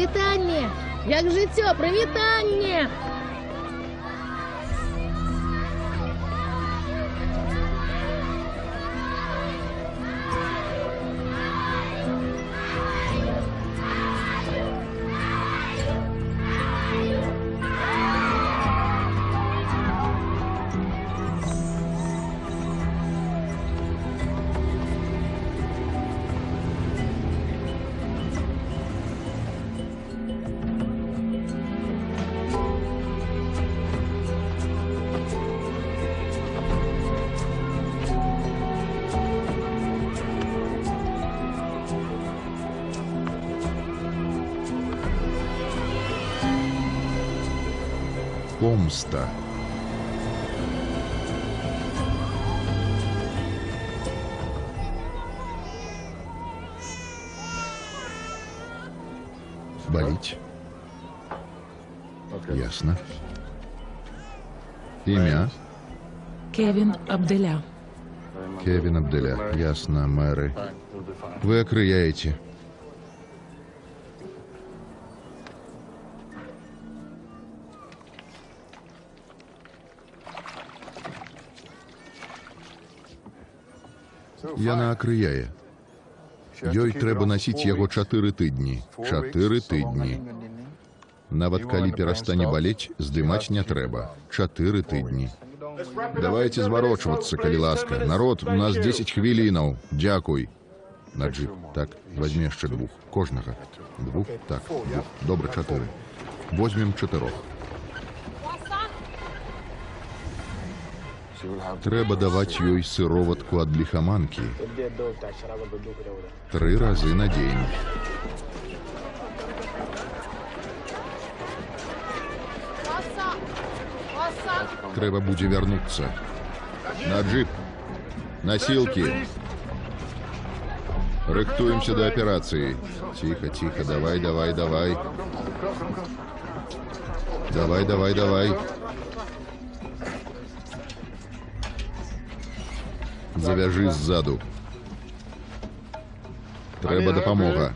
Прывітанне! Як жыццё, прывітанне! Помста. Болить. Ясно. Имя? Кевін Абделя. Кевин Абделя. Ясно, мэры. Вы окрыяете. Яна акрыяе. Ёй трэба насіць яго 4 тыдні. 4 тыдні. Нават калі перастане балець, здымаць не трэба. 4 тыдні. Давайте зварочвацца, калі ласка. Народ, у нас 10 хвілінаў. Дзякуй. На джип. Так, возьми яшчэ 2. Кожнага. 2? Так. Добра, 4. Возьмем 4. Трэба даваць ёй сыроватку ад ліхаманкі 3 разы на дзень. Трэба будзе вярнуцца. На джип. Насілкі. Рыхтуемся да аперацыі. Ціха, ціха, давай, давай, давай. Давай, давай, давай. Завяжи ззаду. Трэба дапамога.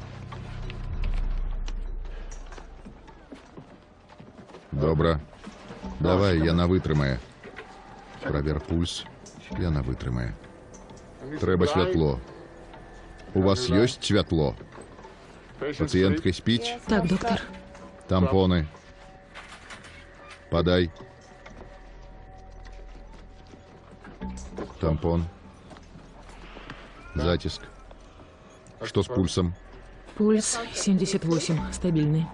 Добра. Давай, яна вытрымае. Правер пульс. Яна вытрымае. Трэба святло. У вас ёсць святло? Пацыентка спіць? Так, доктор. Тампоны. Подай. Тампон. Затиск. Что с пульсом? Пульс 78, стабильный.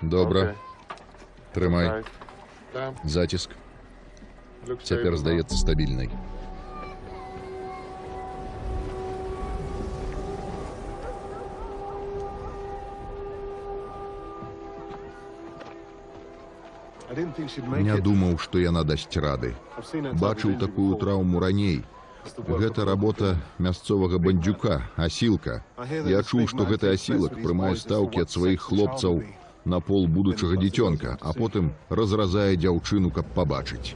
Добра. Трымай. Затиск. Цяпер здаецца стабільнай. Не думаў, што яна дасць рады. Бачыў такую траўму раней. Гэта работа мясцовага бандзюка, асілка. Я чуў, што гэты асілак прымае стаўкі ад сваіх хлопцаў на пол будучага дзіцёнка, а потым разразае дзяўчыну, каб пабачыць.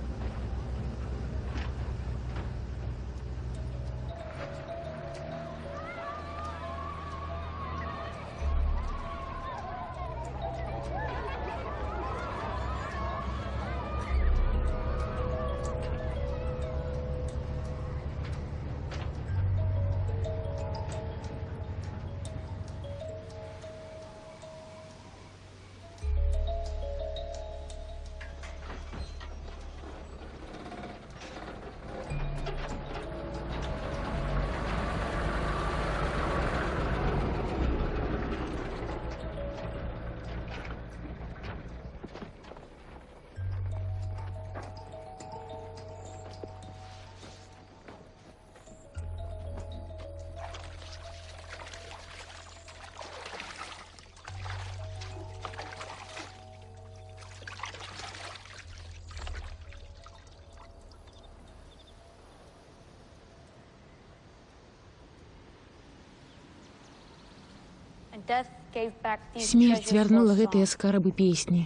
Смерць вярнула гэтыя скарабы песні.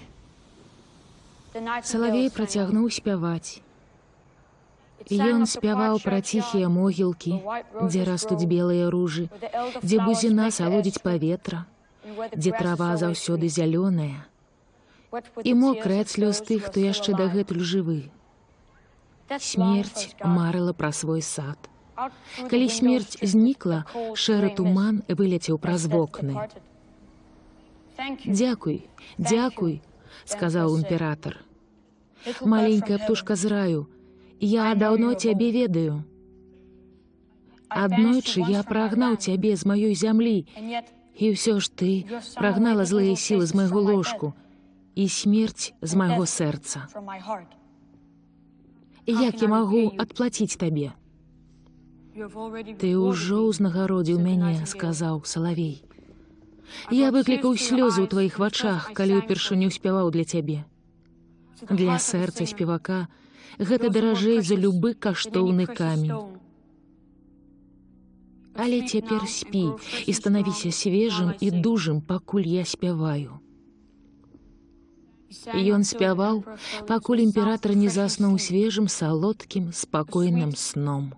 Салавей працягнуў спяваць. І ён спяваў пра ціхія могілкі, дзе растуць белыя ружы, дзе бузіна салодзіць паветра, дзе трава заўсёды зялёная, і мокрая ад слёз тых, хто яшчэ дагэтуль жывы. Смерць марыла пра свой сад. Калі смерць знікла, шэры туман выляцеў праз вокны. «Дзякуй, дзякуй», — сказаў імператар. «Маленькая птушка з раю, я даўно цябе ведаю. Аднойчы я прагнаў цябе з маёй зямлі, і ўсё ж ты прагнала злыя сілы з майго ложку і смерць з майго сэрца. Як я магу адплаціць табе?» «Ты ўжо ўзнагародзіў мяне», — сказаў салавей. «Я выклікаў слёзы ў тваіх вачах, калі ўпершыню спяваў для цябе. Для сэрца спевака гэта даражэй за любы каштоўны камень. Але цяпер спі і станавіся свежым і дужым, пакуль я спяваю». І ён спяваў, пакуль імператар не заснуў свежым, салодкім, спакойным сном.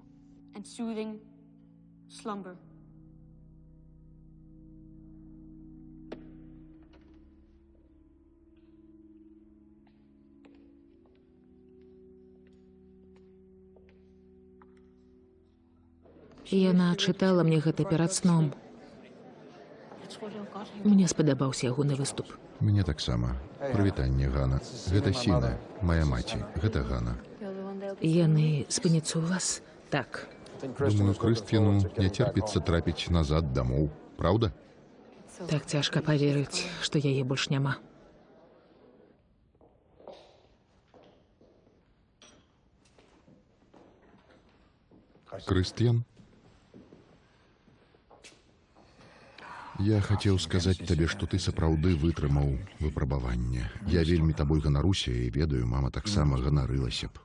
Яна чытала мне гэта перад сном. Мне спадабаўся ягоны выступ. Мне таксама. Прывітанне, Гана. Гэта Сіна, мая маці. Гэта Гана. Яны спыняцца ў вас? Так. Думаю, Крыстфіну не церпіцца трапіць назад дамоў. Праўда? Так цяжка паверыць, што яе больш няма. Крыстфін? Я хацеў сказаць табе, што ты сапраўды вытрымаў выпрабаванне. Я вельмі табой ганаруся і ведаю, мама таксама ганарылася б.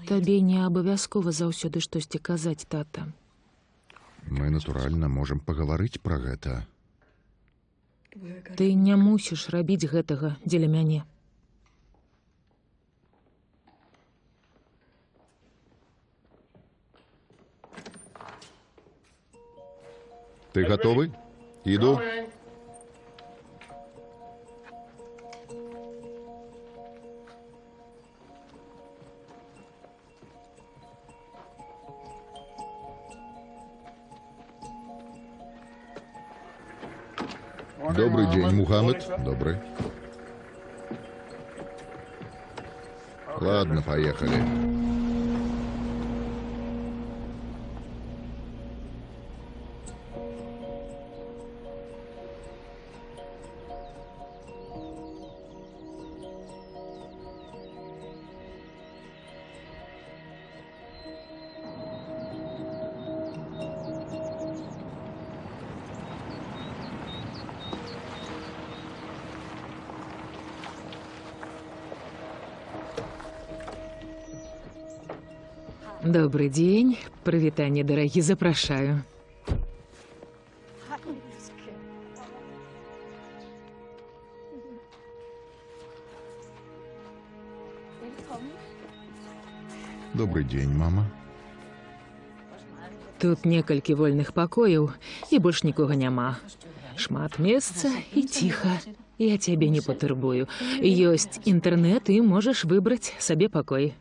Табе не абавязкова заўсёды штосьці казаць, тата. Мы, натуральна, можам пагаварыць пра гэта. Ты не мусіш рабіць гэтага дзеля мяне. Ты готовы? Иду. Добрый день, Мухаммед. Добрый. Ладно, поехали. Добрый день. Прывітанне, дарагі, запрашаю. Добрый день, мама. Тут некалькі вольных пакояў, і больш нікога няма. Шмат месца і ціха. Я цябе не патурбую. Ёсць інтэрнэт, і можаш выбраць сабе пакой.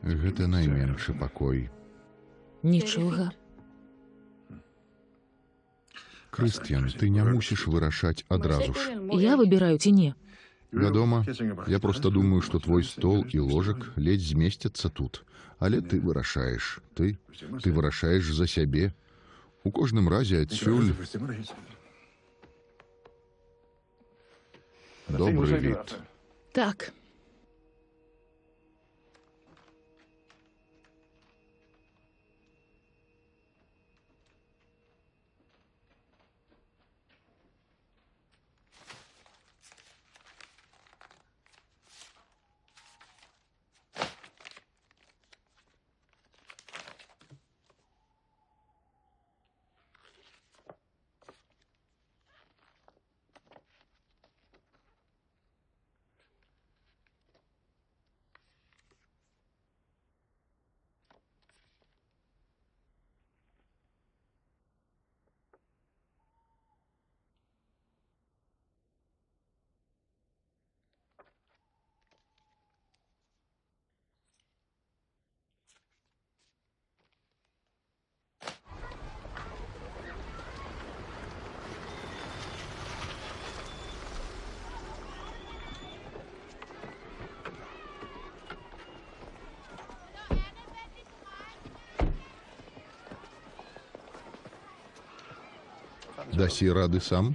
Гэта найменшы пакой. Нічога. Крыстфін, ты не мусіш вырашаць адразу ж. Я выбіраю ці не? Вядома, я проста думаю, што твой стол і ложак ледзь змесцяцца тут. Але ты вырашаеш. Ты вырашаеш за сябе. У кожным разе адсюль добры від. Так. Дасі рады сам?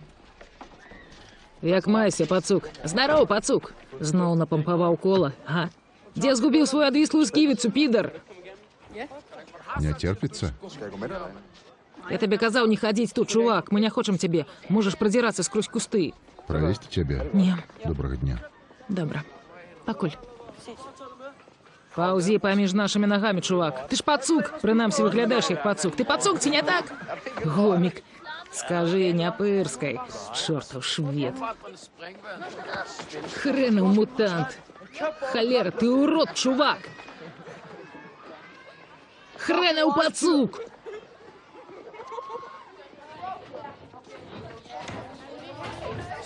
Як майся, пацук. Здароў, пацук. Зноў напампаваў кола, га? Дзе згубіў свою адвіслую сківіцу, підар? Не терпится? Я табе казаў не хадзіць тут, чувак. Мы не хочам цябе. Можаш прадзірацца скрозь кусты. Провести тебя? Не. Доброго дня. Добра. Пакуль. Паўзі паміж нашымі нагамі, чувак. Ты ж пацук. Прынамсі выглядаеш як пацук. Ты пацук ці не так? Гомік. Скажи, не пырскай. Чёртаў швед. Хренов мутант. Холера, ты урод, чувак. Хренов пацук.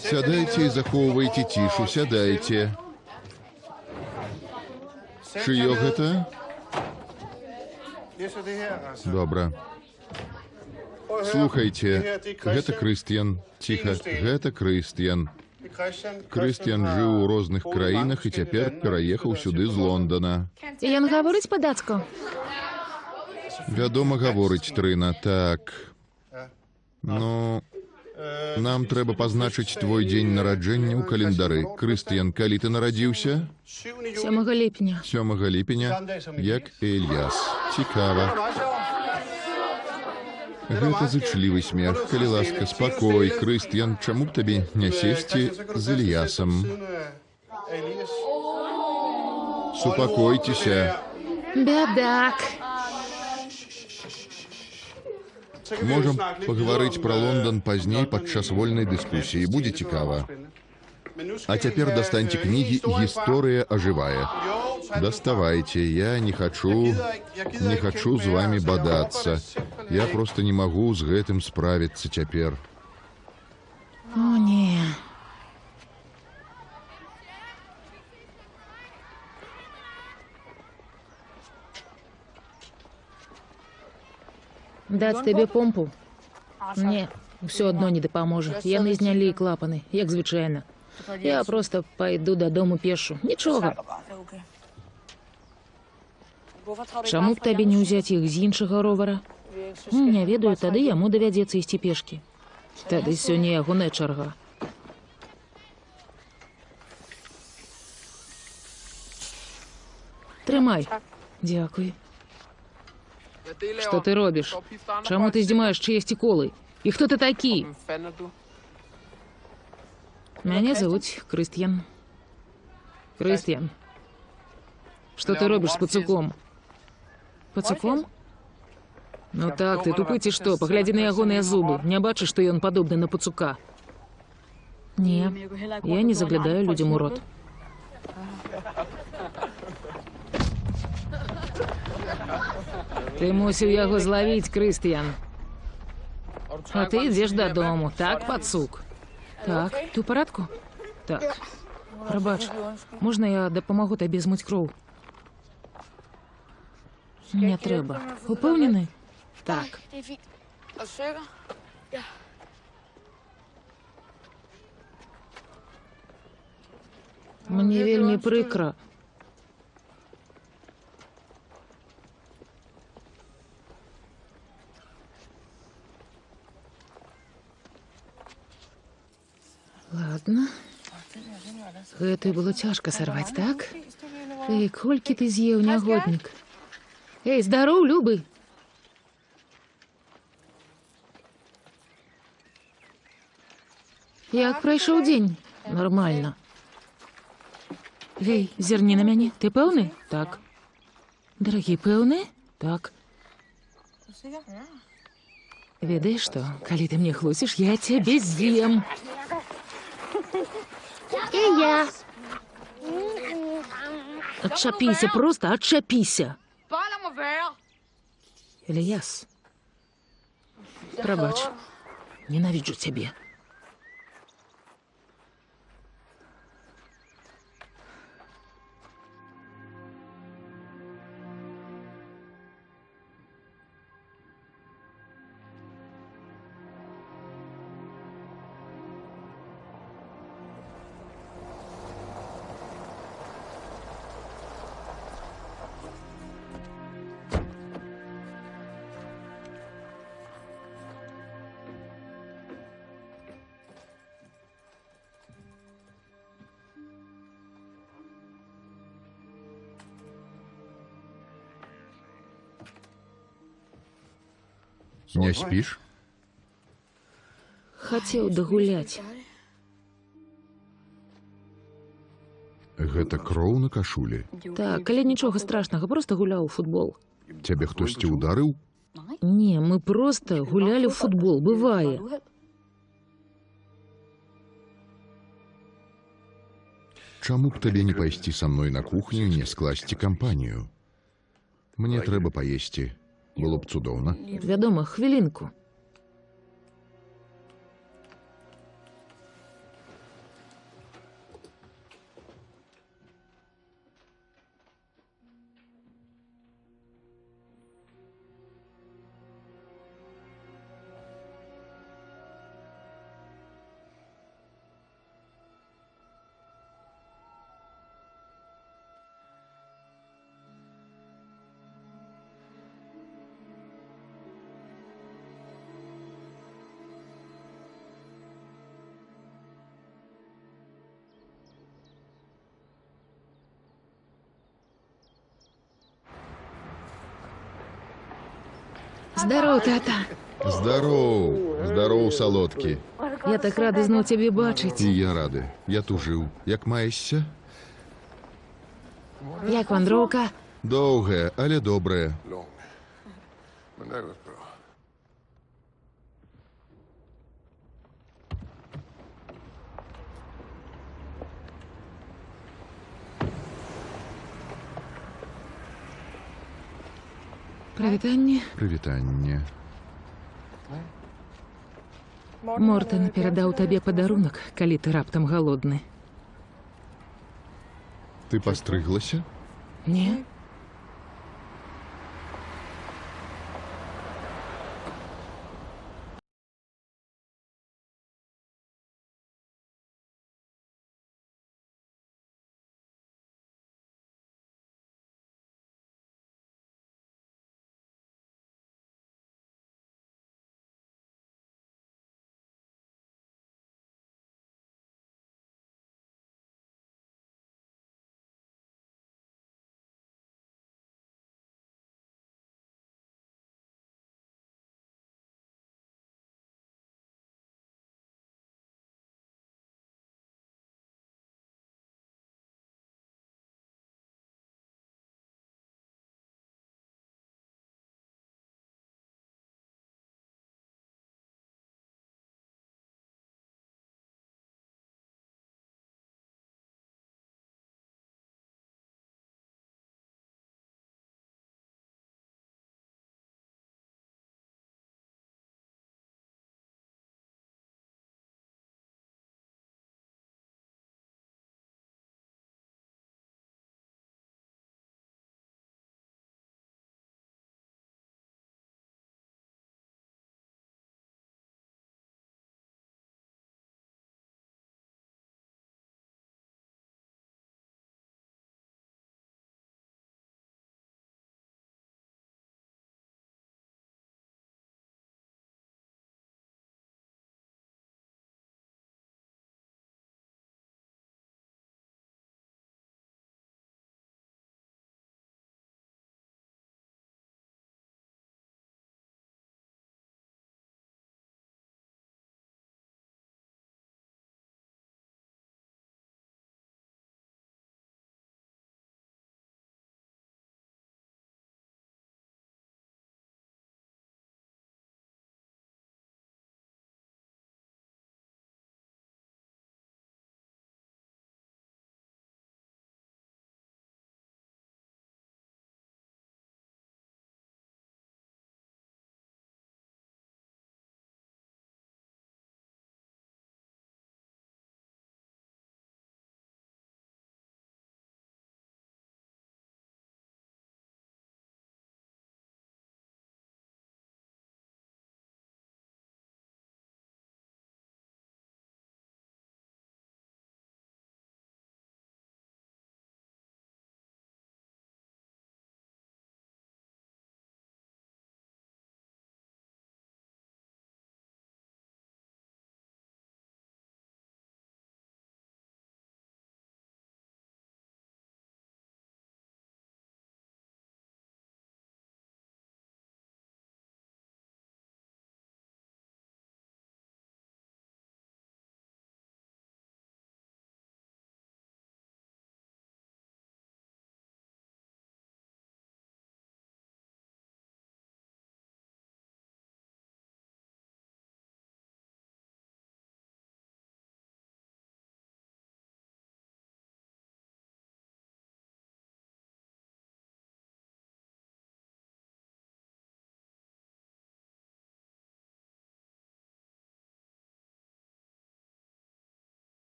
Сядайте и захоўвайце цішу, сядайте. Чыё гэта? Добра. Слухайте, гэта Крыстіян. Ціха, гэта Крыстіян. Крыстіян жыў у розных краінах і цяпер пераехаў сюды з Лондона. Ён гаворыць па-дацку? Вядома, гаворыць Трына, так. Ну, нам трэба пазначыць твой дзень нараджэння ў календары. Крыстіян, калі ты нарадзіўся? 7 ліпеня. 7 ліпеня, як Ільяс. Цікава. Гэта зычлівы смех. Калі ласка, спакой, Крыстіян, чаму б табе не сесці з Ільясам? Супакойцеся. Бядак. Можам пагаварыць пра Лондан пазней падчас вольнай дыскусіі. Будзе цікава. А цяпер дастаньце кнігі «Гісторыя ажывае». Даставайце, я не хачу з вами бадацца. Я просто не магу з гэтым справіцца цяпер. О, не. Даць табе помпу? Не, ўсё адно не дапаможа. Яны знялі клапаны, як звычайна. Я просто пайду дадому пешу. Нічога. Чаму б табе не ўзяць іх з іншага ровара? Не ведаю, тады яму давядзецца ісці пешкі. Тады сёння ягоная чарга. Трымай. Дзякуй. Што ты робіш? Чаму ты здзімаеш чыесьці колы? І хто ты такі? Мяне завуць Крыстіян. Крыстіян. Што ты робіш з пацуком? Пацуком? Ну так, ты тупы ці што? Паглядзі на ягоныя зубы. Не бачыш, што ён падобны на пацука? Не, я не заглядаю людзям у рот. Ты мусіў яго злавіць, Крыстіян. А ты ідзеш дадому, так, пацук? Так, ты ў парадку? Так. Прабач, можна я дапамагу табе змыць кроў? Не трэба. Упэўнены? Так. Мне вельмі прыкра. Ладно. Гэта было цяжка сарваць, так? Эй, колькі ты з'еў, нягоднік? Эй, здароў, любы! Як прайшоў дзень? Нармальна. Эй, зірні на мяне. Ты пэўны? Так. Дарагі, пэўны? Так. Ведаеш што, калі ты мне хлусіш, я цябе з'ем. І я. Отчапіся, просто отчапіся. Ільяс, прабач, ненавіджу цябе. Не спіш? Хацеў дагуляць. Гэта кроў на кашулі. Так, але нічога страшнага, проста гуляў у футбол. Цябе хтосьці ударыў? Не, мы проста гулялі ў футбол, бывае. Чаму б табе не пайсці са мной на кухню і не скласці кампанію? Мне трэба паесці. Было б цудоўна. Вядома, хвілінку. Здароў, тата. Здароў! Здароў, салодкі. Я так рада зноў цябе бачыць. І я рады. Я тужыў. Як маешся? Як вандроўка? Доўгая, але добрая. Прывітанне. Прывітанне. Мортон перадаў табе падарунак, калі ты раптам галодны. Ты пастрыглася? Не?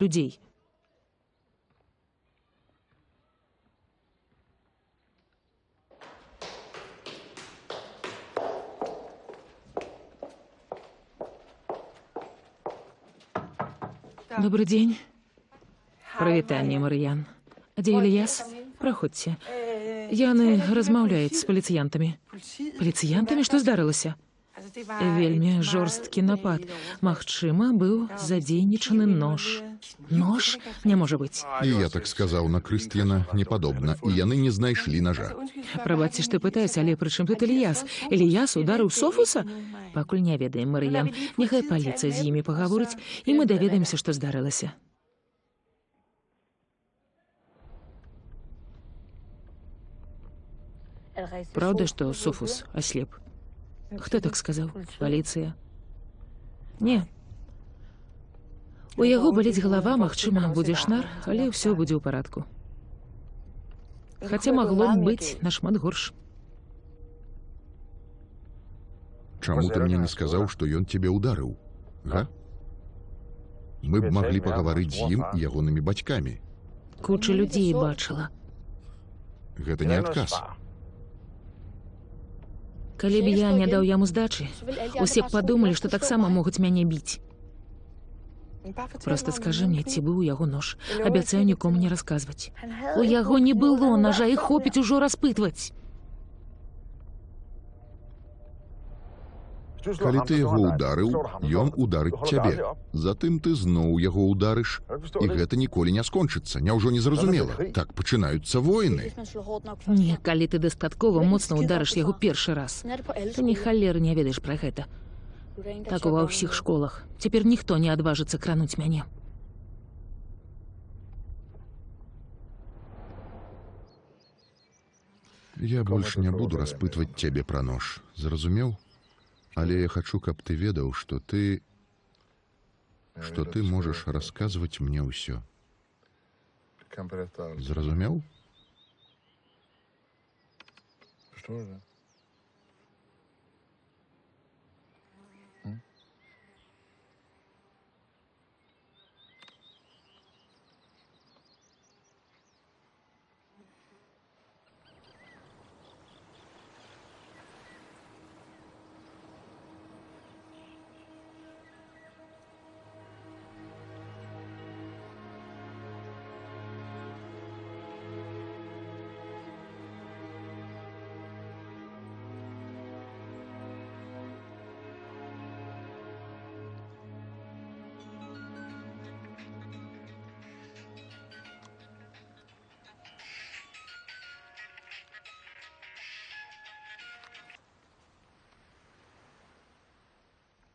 людей. Добрый день. Прывітанне, Марыян. Дзе Ільяс? Праходзьце. Яны размаўляюць з паліцыянтамі. Паліцыянтамі? Што здарылася? Вельмі жорсткі напад. Магчыма, быў задзейнічаны нож. Нож? Не можа быць. І я так сказаў на Крыстьяна непадобна, і яны не знайшлі ножа. Прабачце, што пытаюсь, але пры чым тут Ільяс? Ільяс ударыў Софуса? Пакуль не ведаем, Марыян. Няхай паліцыя з імі пагаворыць, і мы даведаемся, што здарылася. Правда, што Софус аслеп? Хто так сказаў? Паліцыя? Не. У яго баліць галава, магчыма, будзе шнар, але ўсё будзе ў парадку. Хаця магло б быць нашмат горш. Чаму ты мне не сказаў, што ён цябе ўдарыў? Га? Мы б маглі пагаварыць з ім і ягонымі бацькамі. Куча людзей бачыла. Гэта не адказ. Калі б я не даў яму здачы, усе б падумалі, што таксама могуць мяне біць. Проста скажы мне, ці быў у яго нож. Абяцаю нікому не расказваць. У яго не было ножа, і хопіць ужо распытваць. Калі ты яго ударыў, ён ударыць цябе. Затым ты зноў яго ударыш, і гэта ніколі не скончыцца. Няўжо не зразумела? Так пачынаюцца войны. Не, калі ты дастаткова моцна ударыш яго першы раз. Ты ні халеры не ведаеш пра гэта. Так ува ўсіх школах. Цяпер ніхто не адважыцца крануць мяне. Я больш не буду распытваць цябе пра нож. Зразумеў? Але я хачу, каб ты ведаў, што ты можаш расказваць мне ўсё. Зразумеў?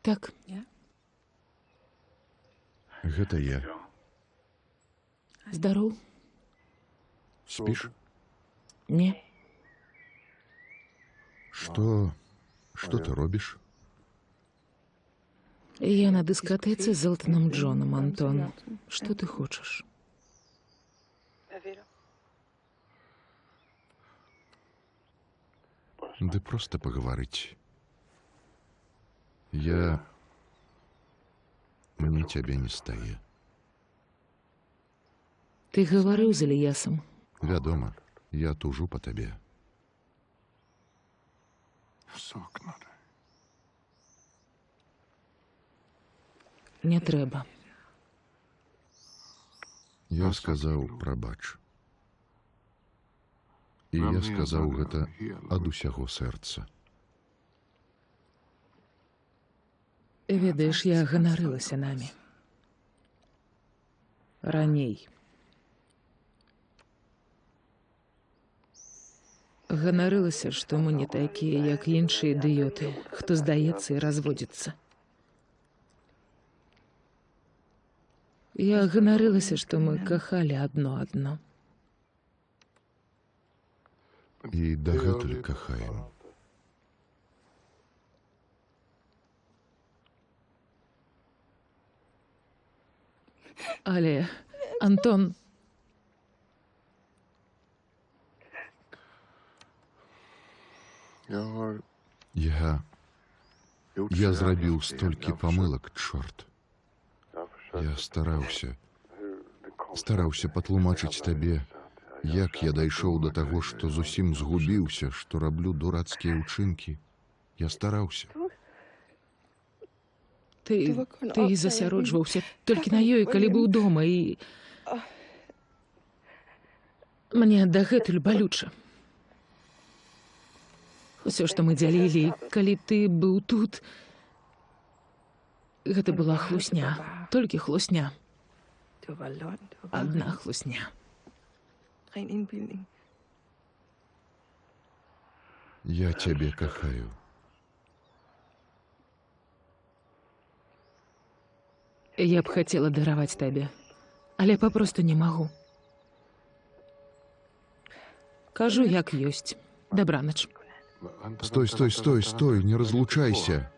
Так. Гэта я. Здароў? Спіш? Не. Што ты робіш? Я на дыскатэцы з Элтоном Джоном, Антон. Што ты хочаш? Ды проста пагаварыць. Мне цябе не стае. Ты гаварыў з Ільясам? Вядома, я тужу па табе. Не трэба. Я сказаў прабач. І я сказаў гэта ад усяго сэрца. Ведаеш, я ганарылася намі. Раней. Ганарылася, што мы не такія, як іншыя ідыёты, хто здаецца і разводзіцца. Я ганарылася, што мы кахалі адно. І дагэтуль кахаем. Але, Антон... Я зрабіў столькі памылак, чорт. Я стараўся. Стараўся патлумачыць табе, як я дайшоў да таго, што зусім згубіўся, што раблю дурацкія ўчынкі. Я стараўся. Ты засяроджваўся толькі на ёй, калі быў дома, і мне дагэтуль балюча. Усё, што мы дзялілі, калі ты быў тут, гэта была хлусня, толькі хлусня. Адна хлусня. Я цябе кахаю. Я б хацела дараваць табе, але папросту не магу. Кажу, як ёсць. Дабранач. Стой, не разлучайся.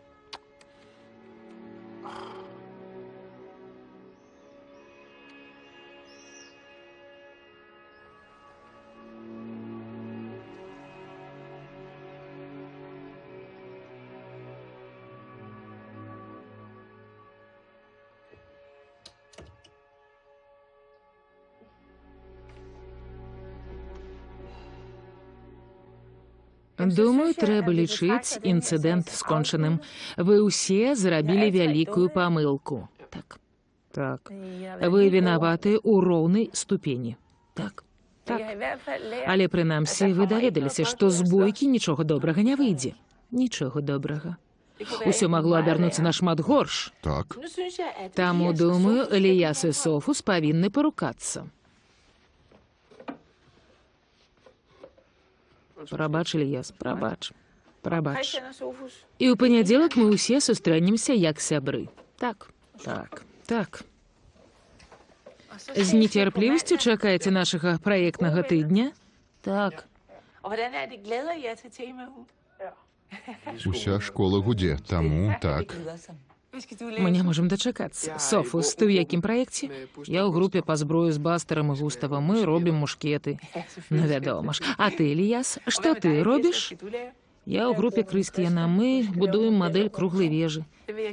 Думаю, трэба лічыць інцыдэнт скончаным. Вы ўсе зрабілі вялікую памылку. Так. Вы вінаватыя ў роўнай ступені. Так. Але прынамсі вы даведаліся, што з бойкі нічога добрага не выйдзе. Нічога добрага. Усё магло абярнуцца нашмат горш. Так. Таму, думаю, Эліяс і Софус павінны парукацца. Прабач, Эліяс, прабач. І ў панядзелак мы ўсе сустрэнемся як сябры. Так. З нецярплівасцю чакаеце нашага праектнага тыдня? Так. Уся школа гудзе, таму так. Мы не можам дачакацца. Софус, ты ў якім праекце? Я ў групе па зброю з Бастарам і Густавам. Мы робім мушкеты. Ну, вядома ж. А ты, Эліяс, што ты робіш? Я ў групе Крыстіяна. Мы будуем мадэль круглай вежы.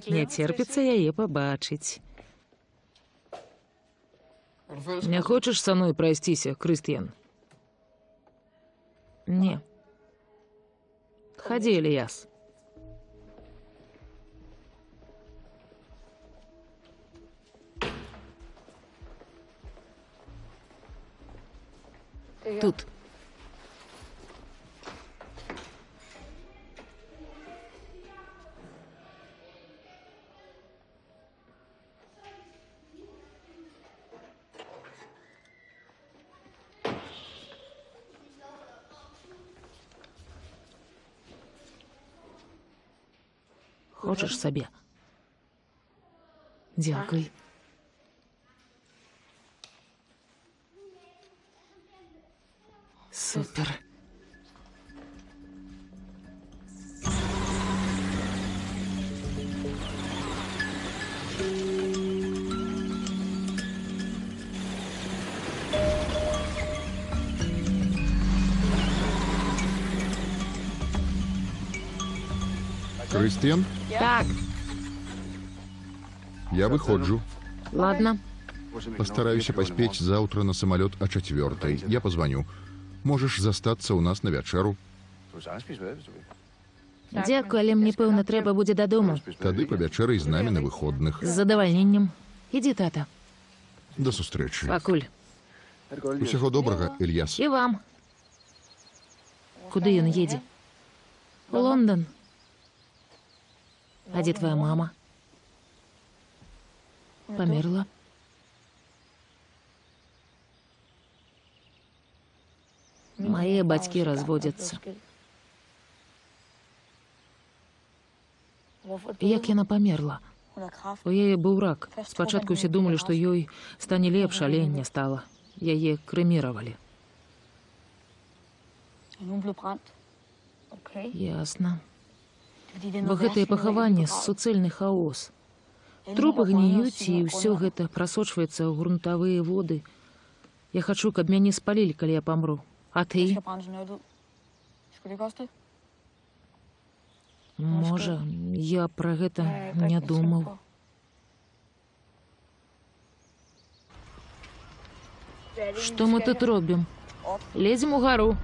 Не церпіцца яе пабачыць. Не хочаш са мной прайсціся, Крыстіян? Не. Хадзі, Эліяс. Тут. Хочаш сабе? Дзякуй. Супер. Крыстіян, Так, я выходжу. ладно. Постараюся паспець заўтра на самалёт о 4:00. Я позвоню. Можаш застацца ў нас на вячэру. Дзякуй, але мне, пэўна, трэба будзе дадому. Тады павячэрай з намі на выходных. З задавальненнем. Ідзі, тата. Да сустрэчы. Пакуль. Усяго добрага, Эльяс. І вам. Куды ён едзе? У Лондан. А дзе твая мама? Памерла. Мае бацькі разводзяцца. Як яна памерла? У яе быў рак. Спачатку ўсе думалі, што ёй стане лепш, але не стала. Яе крэміравалі. Ясна. Бо гэтае пахаванне — суцэльны хаос. Трупы гніюць, і ўсё гэта прасочваецца ў грунтавыя воды. Я хачу, каб мяне спалілі, калі я памру. А ты? Можа, я пра гэта не думаў. Што мы тут робім? Лезем у гару.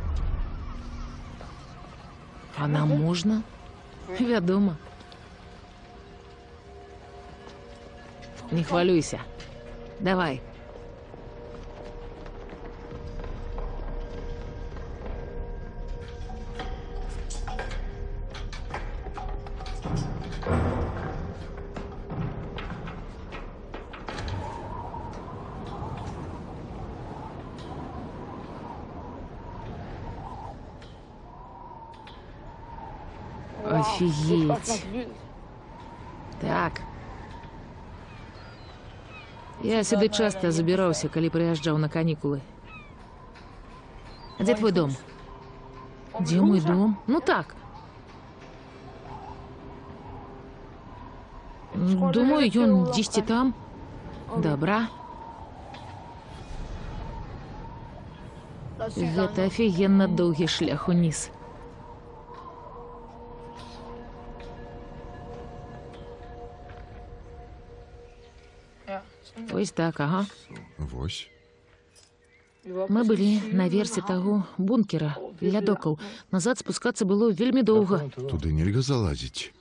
А нам можна? Вядома. Не хвалюйся. Давай. Офигеть. Так. Я сюды часто забіраўся, калі прыязджаў на канікулы. А дзе твой дом? Дзе мой дом? Ну так. Думаю, ён дзесьці там. Добра. Гэта офігенна доўгі шлях уніз. Ось так, ага. Вось. Мы былі наверсе таго бункера, ля докаў. Назад спускацца было вельмі доўга. Туды нельга залазіць.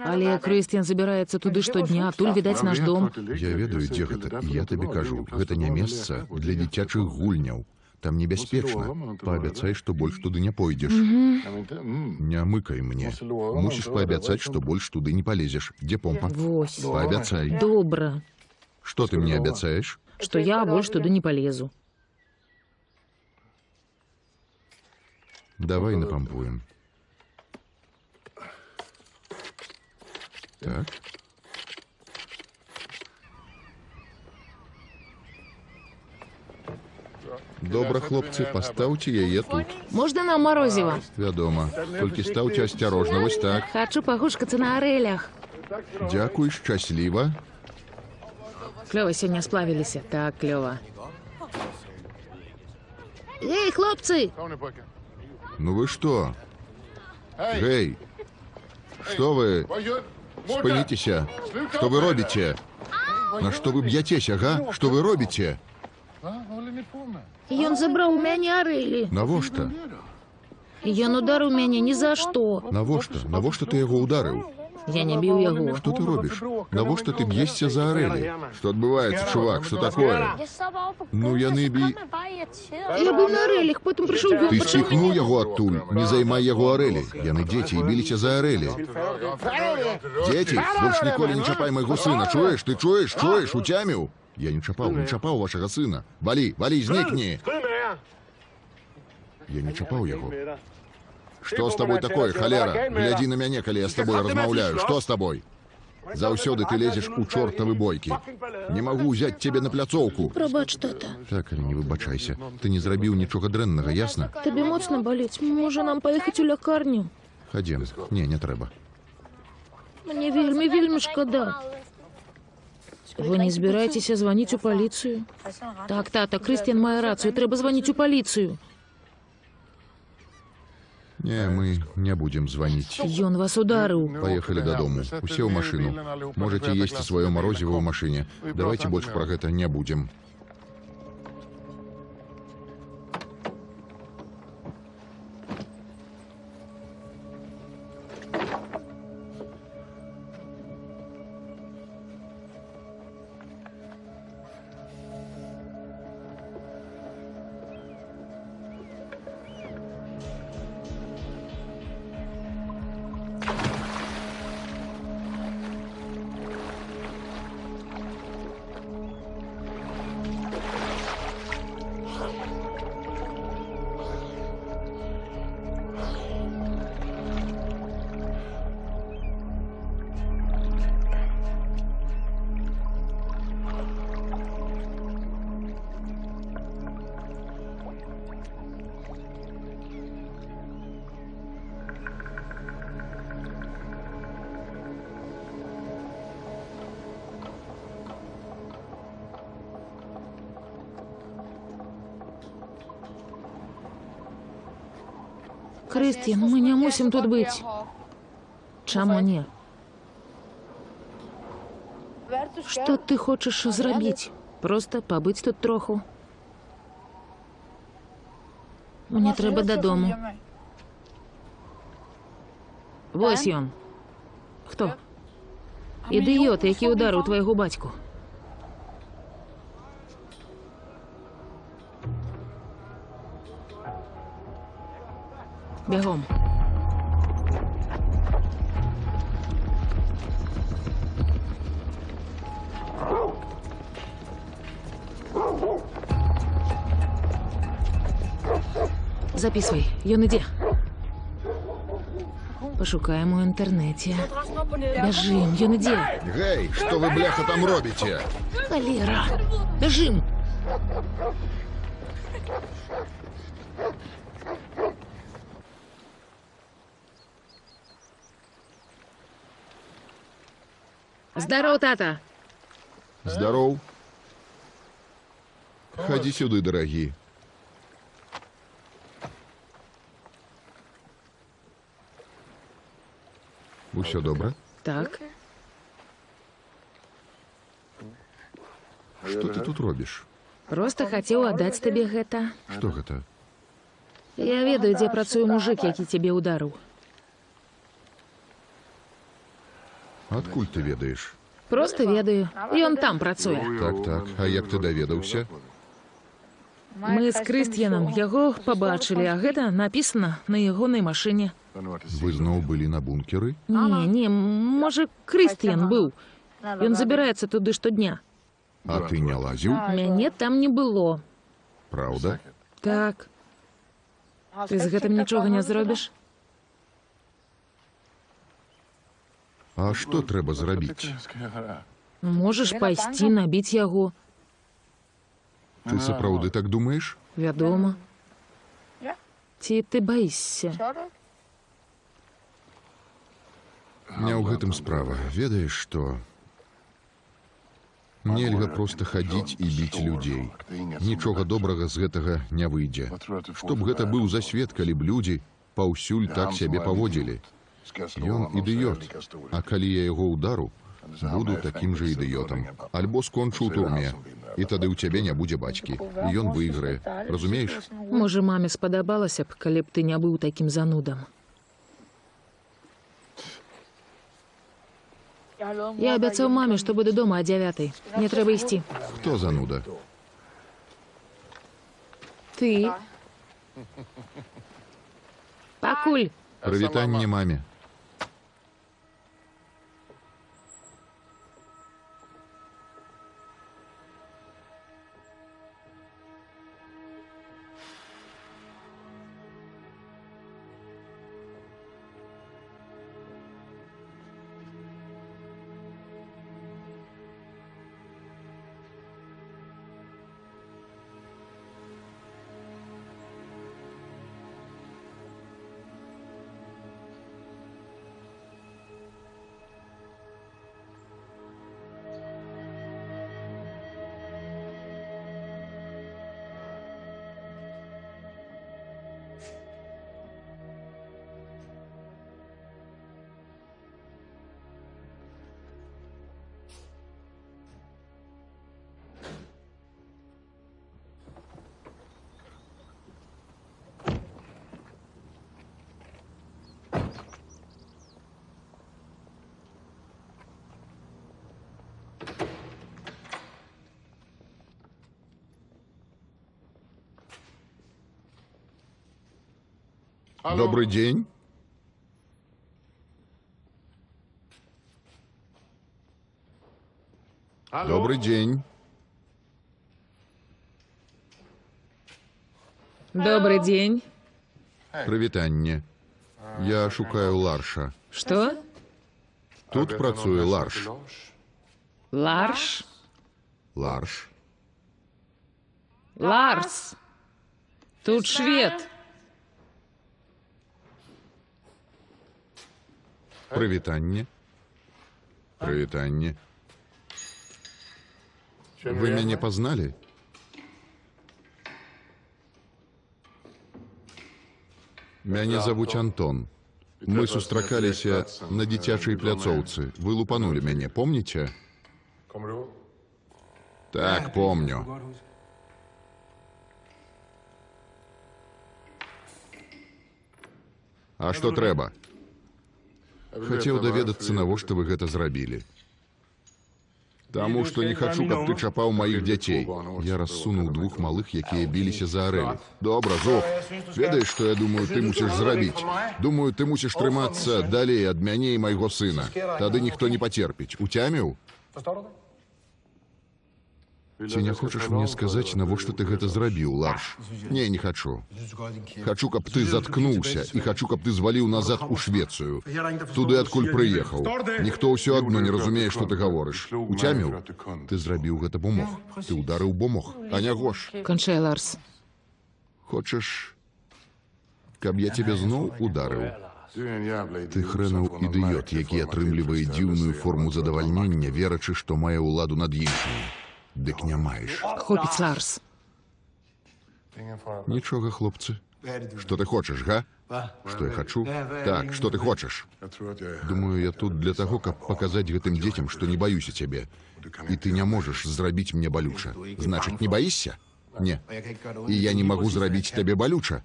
Але Крыстіян забіраецца туды штодня, адтуль відаць наш дом. Я ведаю, дзе гэта, і я табе кажу, гэта не месца для дзіцячых гульняў. Там небяспечна. Паабяцай, што больш туды не пойдзеш. Не мыкай мне. Мусіш паабяцаць, што больш туды не палезеш. Дзе помпа? Вось. Паабяцай. Добра. Што ты мне абяцаеш? Што я больш туды не палезу. Давай напампуем. Так. Добра, хлопцы, пастаўце яе тут. Можна нам марозіва? Вядома. Толькі стаўце асцярожна, вось так. Хачу пагушкацца на арэлях. Дзякуй, шчасліва. Клёва сёння сплавіліся. Так, клёва. Эй, хлопцы! Ну вы што? Гэй! Што вы? Спыніцеся! Што вы робіце? На што вы б'яцеся, га? Што вы робіце? Ён забраў у мяне арэлі. Навошта? Ён ударыў мяне ні за што. Навошта? Навошта ты яго ударыў? Я не біў яго. Што ты робіш? Навошта ты б'ешся за арэлі? Што адбываецца, чувак? Што такое? Ну яны Я быў на арэлях, потым прыйшоў ён, Ты пачаў спіхнуў мяне. яго адтуль. Не займай яго арэлі. Яны дзеці і біліся за арэлі. Дзеці, больш ніколі не чапай майго сына. Чуеш? Ты чуеш? Чуеш? Уцяміў? Я не чапаў вашага сына. Валі, валі, знікні. Я не чапаў яго. Што з табой такое, халера? Глядзі на мяне, калі я з табой размаўляю. Што з табой? Заўсёды ты лезеш у чортавы бойкі. Не магу ўзяць цябе на пляцоўку. Прабач, тата. Так, але не выбачайся. Ты не зрабіў нічога дрэннага, ясна? Табе моцна баліць? Можа нам паехаць у лякарню? Хадзем. Не, не трэба. Мне вельмі, вельмі шкада. Вы не збіраецеся званіць у паліцыю? Так, тата, Крыстіян мае рацыю, трэба званіць у паліцыю. Не, мы не будзем званіць. Ён вас ударыў. Паехалі дадому. Усе ў машыну. Можаце есці сваё марозіва ў машыне. Давайте больш пра гэта не будзем. Крыстіян, мы не мусім тут быць. Чаму не? Што ты хочаш зрабіць? Просто пабыць тут троху. Мне трэба дадому. Вось ён. Хто? Ідыёт, які ударыў твайго бацьку. Бягом. Записывай, ён ідзе. Пошукаем у інтэрнэце. Бяжым, ён ідзе. Гей, што вы, бляха, там робіце? Халера! Бяжым! Здароў, тата! Здароў. Хадзі сюды, дарагі. Усё добра? Так. Што ты тут робіш? Просто хацеў аддаць табе гэта. Што гэта? Я ведаю, дзе працуе мужик, які цябе ударыў. Адкуль ты ведаеш? Просто ведаю. Ён там працуе. Так. А як ты даведаўся? Мы з Крыст'янам яго пабачылі, а гэта напісана на ягонай машыне. Вы зноў былі на бункеры? Не, можа, Крыст'ян быў. Ён забіраецца туды штодня. А ты не лазіў? Мяне там не было. Праўда? Так. Ты з гэтым нічога не зробіш? А што трэба зрабіць? Можаш пайсці, набіць яго. Ты сапраўды так думаеш? Вядома. Ці ты баішся? Не ў гэтым справа. Ведаеш што? Нельга проста хадзіць і біць людзей. Нічога добрага з гэтага не выйдзе. Што б гэта быў за свет, калі б людзі паўсюль так сябе паводзілі. Ён ідыёт. А калі я яго удару, буду такім жа ідыётам. Альбо скончу ў турме. І тады ў цябе не будзе бацькі. І ён выйграе. Разумееш? Можа, маме спадабалася б, калі б ты не быў такім занудам. Я абяцаў маме, што буду дома о 9:00. Мне трэба ісці. Хто зануда? Ты. Пакуль. Прывітанне маме. Добрый день. Добрый день. Добрый день. Прывітанне. Я шукаю Ларша. Што? Тут працуе Ларш. Ларш? Ларш. Ларс. Тут швед. Прывітанне. Прывітанне. Вы мяне пазналі? Мяне завуць Антон. Мы сустракаліся на дзіцячай пляцоўцы. Вы лупанулі мяне, помніце? Так, помню. А што трэба? Хацеў даведацца, навошта вы гэта зрабілі. Таму што не хачу, каб ты чапаў маіх дзяцей. Я рассунуў двух малых, якія біліся за арэлі. Добра, Зох, ведаеш, што я думаю, ты мусіш зрабіць? Думаю, ты мусіш трымацца далей ад мяне і майго сына. Тады ніхто не пацерпіць. Уцяміў? Ці не хочаш мне сказаць, навошта ты гэта зрабіў, Ларш? Не, не хачу. Хачу, каб ты заткнуўся, і хачу, каб ты зваліў назад у Швецыю. Туды, адкуль прыехаў. Ніхто ўсё адно не разумее, што ты гаворыш. Уцяміў? Ты зрабіў гэта, бо мог. Ты ударыў, бо мог. А не гош. Канчай, Ларс. Хочаш, каб я цябе зноў ударыў? Ты хрэнаў ідыёт, які атрымлівае дзіўную форму задавальнення, верачы, што мае ўладу над іншымі. Дык не маеш. Хопіць, Ларс. Нічога, хлопцы. Што ты хочаш, га? Што я хачу? Так, што ты хочаш? Думаю, я тут для таго, каб паказаць гэтым дзецям, што не баюся цябе. І ты не можаш зрабіць мне балюча. Значыць, не баішся? Не. І я не магу зрабіць табе балюча.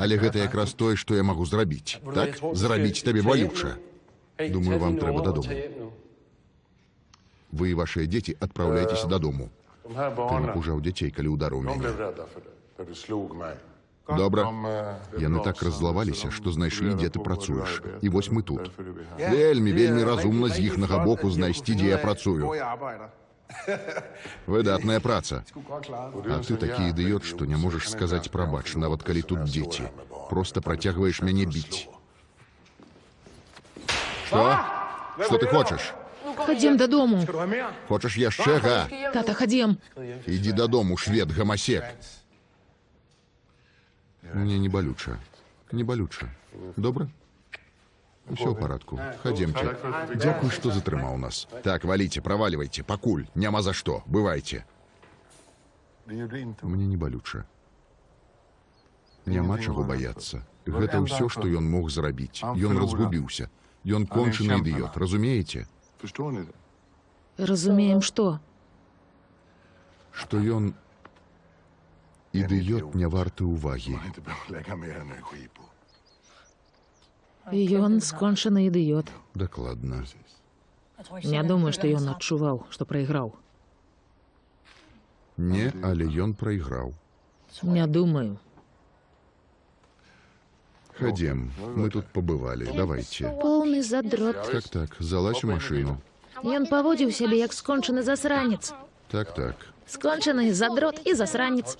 Але гэта якраз тое, што я магу зрабіць. Так? Зрабіць табе балюча. Думаю, вам трэба дадому. Вы і вашыя дзеці адпраўляйцеся дадому. Ты напужаў дзяцей, калі ударыў мяне. Добра. Яны так раззлаваліся, што знайшлі, дзе ты працуеш. І вось мы тут. Вельмі, вельмі разумна з іхнага боку знайсці, дзе я працую. Выдатная праца. А ты такі ідыёт, што не можаш сказаць прабач, нават калі тут дзеці. Проста працягваеш мяне біць. Што? Што ты хочаш? Хадзем дадому. Хочаш яшчэ, га? Тата, хадзем. Ідзі дадому, швед гамасек. Мне не балюча. Не балюча. Добра? Усё ў парадку. Хадземце. Дзякуй, што затрымаў нас. Так, валіце, правалівайце, пакуль. Няма за што. Бывайце. Мне не балюча. Няма чаго баяцца. Гэта ўсё, што ён мог зрабіць. Ён разгубіўся. Ён кончаны ідыёт, разумееце? Разумеем, што? Што ён ідыёт не варты ўвагі. Ён скончаны ідыёт. Дакладна. Не думаю, што ён адчуваў, што прайграў. Не, але ён прайграў. Не думаю. Хадзем, мы тут пабывалі, давайце. Поўны задрот. Так, залазь у машыну. Ён паводзіў сябе як скончаны засранец. Так. Скончаны задрот і засранец.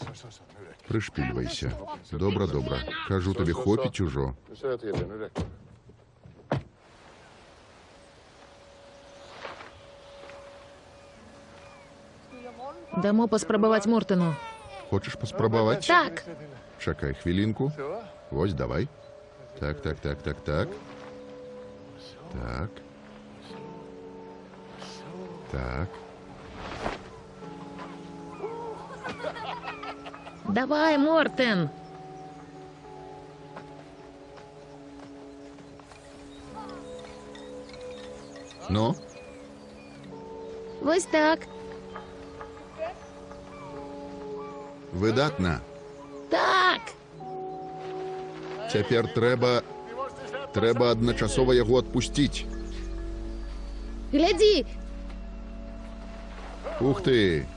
Прышпільвайся. Добра. Кажу табе, хопіць ужо. Дамо паспрабаваць Мортыну. Хочаш паспрабаваць? Так. Чакай хвілінку. Вось, давай. Так. Давай, Мортен. Ну? Вось так. Выдатна. Так. Цяпер трэба адначасова яго адпусціць. Глядзі. Ух ты!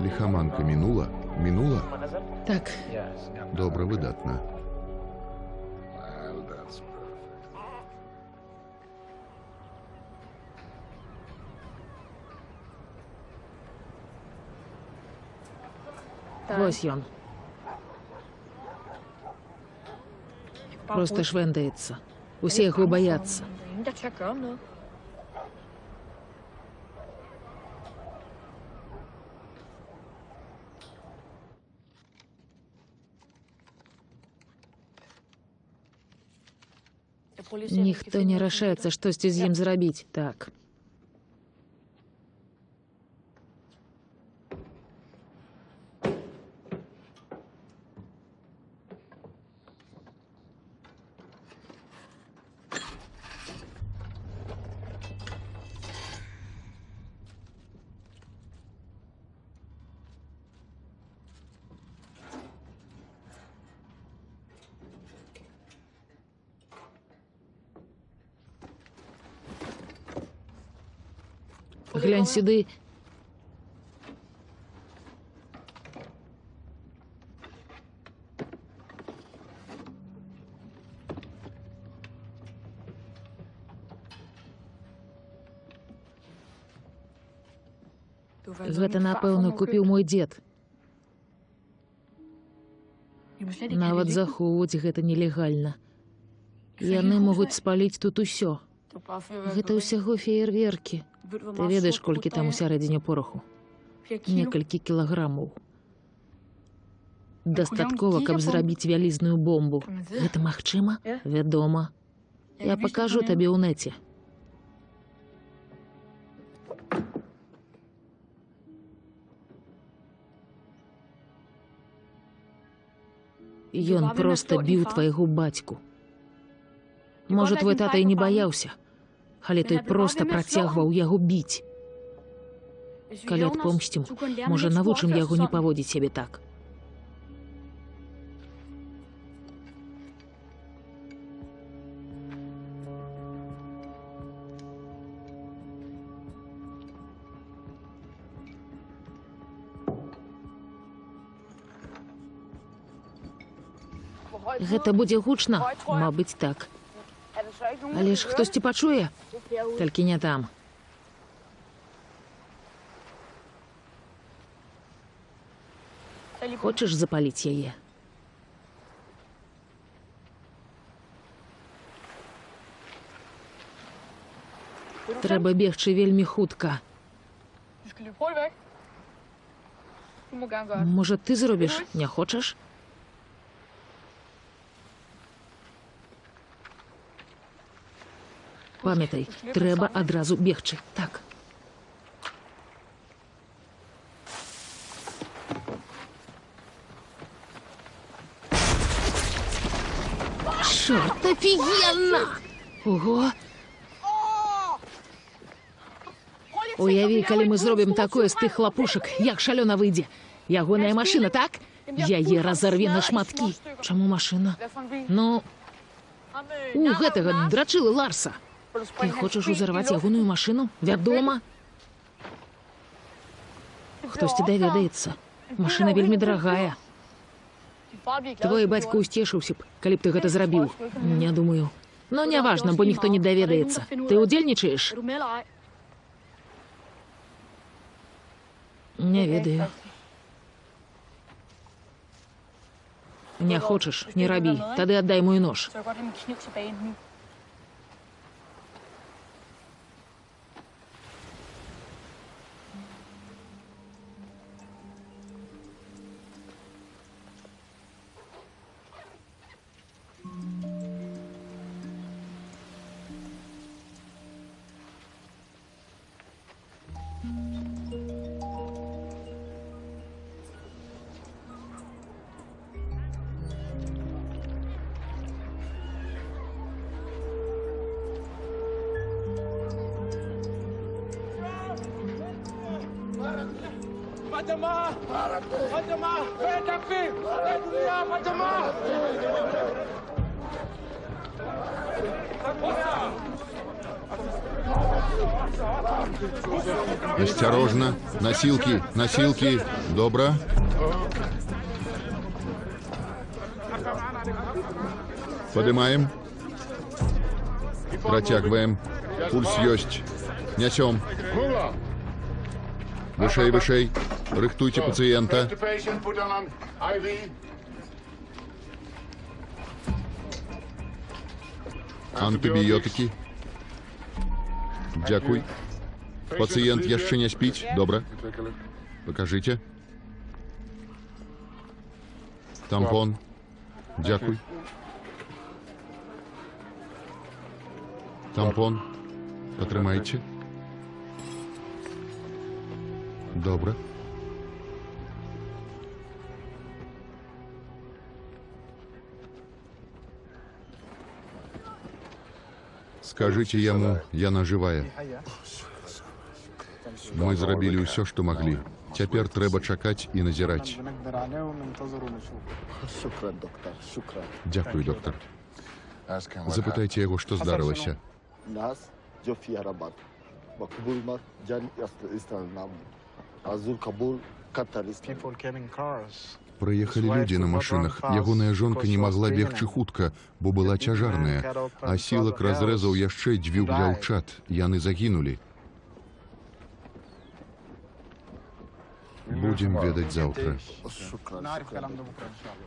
Лихаманка мінула? Мінула? Так. Добра, выдатна. Вось ён. Проста швэндаецца. Усе яго баяцца. Ніхто не рашаецца штосьці з ім зрабіць. Так. Глянь сюди. Гэта, напэўна, купіў мой дзед. Нават захоўваць гэта нелегальна. Яны могуць спаліць тут усё. Гэта ўсяго феерверкі. Ты ведаеш, колькі там усярэдзіне пораху? Некалькі кілаграмаў. Дастаткова, каб зрабіць вялізную бомбу. Гэта магчыма? Вядома. Я пакажу табе ў нэце. Ён проста біў твайго бацьку. Можа, твой тата і не баяўся, але той проста працягваў яго біць. Калі адпомсцім, можа, навучым яго не паводзіць сябе так. Гэта будзе гучна? Мабыць, так. Але ж хтосьці пачуе? Толькі не там. Хочаш запаліць яе? Трэба бегчы вельмі хутка. Можа, ты зробіш? Не хочаш? Памятай, трэба адразу бегчы. Так. Чорт, офігенна! Ого! Уяві, калі мы зробім такое з тых хлапушак, як шалёна выйдзе. Ягоная машына, так? Яе разарве на шматкі. Чаму машына? Ну, у гэтага драчылы Ларса. Ты хочаш узарваць ягоную машыну? Вядома. Хтосьці даведаецца. Машына вельмі дарагая. Твой бацька усцешыўся б, калі б ты гэта зрабіў. Не думаю. Но не важна, бо ніхто не даведаецца. Ты удзельнічаеш? Не ведаю. Не хочаш, не рабі. Тады аддай мой нож. Fatima! Fatima! Hey, Takfi! Hey, Dunia! Fatima! Осторожно. Носилки, носилки. Добро. Поднимаем. Протягиваем. Пульс есть. Несем. Вышей, вышей. Рыхтуйте пациента. Антибиотики. Дякуй. Пациент яшчэ не спіць? Добра. Покажите. Тампон. Дякуй. Тампон. Атрымайце. Добра. Скажите яму, яна жывая. Мы зрабілі ўсё, што маглі. Цяпер трэба чакаць і назіраць. Дякую, доктар. Запытайце яго, што здарылася. مقبول ما جان يستلم نام азур кабул каталист. People getting cars. Прыехалі людзі на машынах. Ягоная жонка не магла бегчы хутка, бо была цяжарная, а сілак разрэзаў яшчэ 2 дзяўчат. Яны загінулі. Будзем ведаць заўтра. شكرا نعرف شكرا. كلام ده بكره ان شاء الله.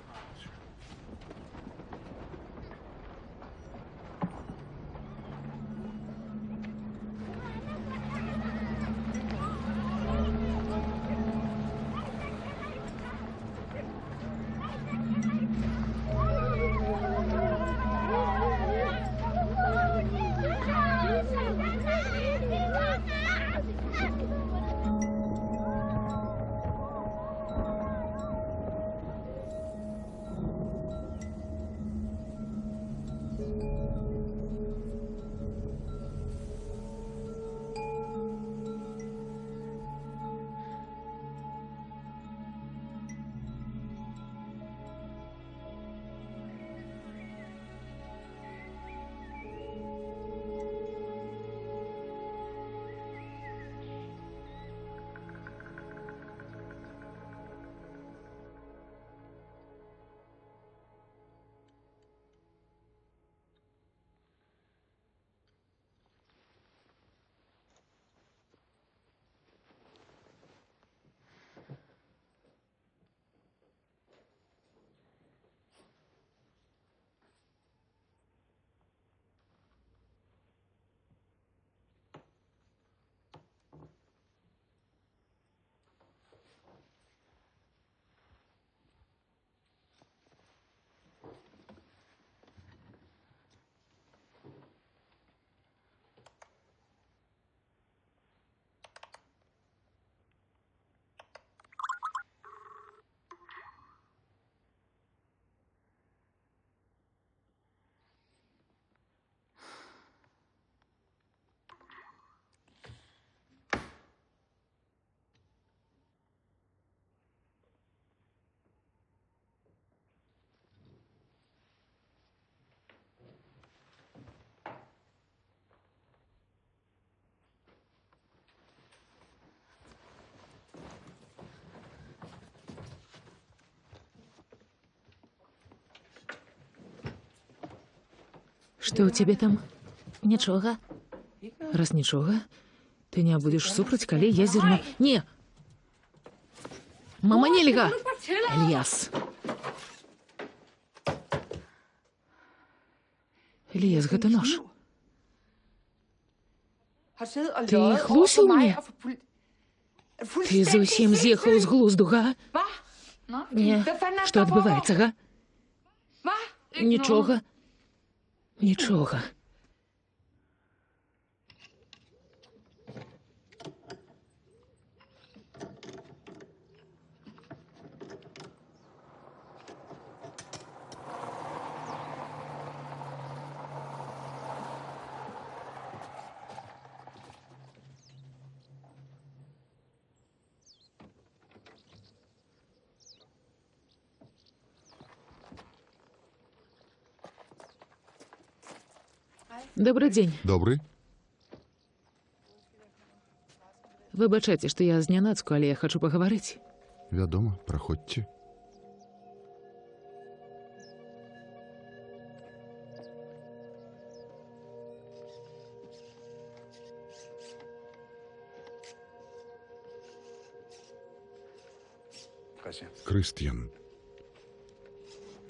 Што ў цябе там? Нічога. Раз нічога, ты не будзеш супраць, калі я зірну. Не! Мама, нельга! Ільяс. Ільяс, гэта нож. Ты хлусіў мне? Ты зусім з'ехаў з глузду, га? Не. Што адбываецца, га? Нічога. Нічога. Добрый дзень. Добры? Выбачайце, што я знянацку, але я хачу пагаварыць. Вядома, праходзьце. Крыстьян.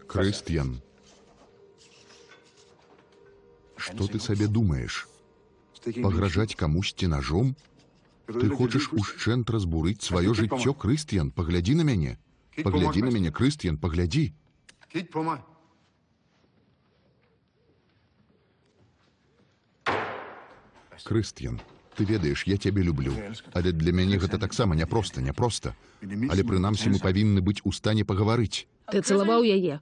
Крыстьян. Што ты сабе думаеш? Пагражаць камусьці ножом? Ты хочаш ушчэнт разбурыць сваё жыццё, Крыстьян? Паглядзі на мяне. Паглядзі на мяне, Крыстьян, паглядзі. Крыстьян, ты ведаеш, я цябе люблю. Але для мяне гэта таксама няпроста, няпроста. Але прынамсі мы павінны быць у стане пагаварыць. Ты цалаваў яе.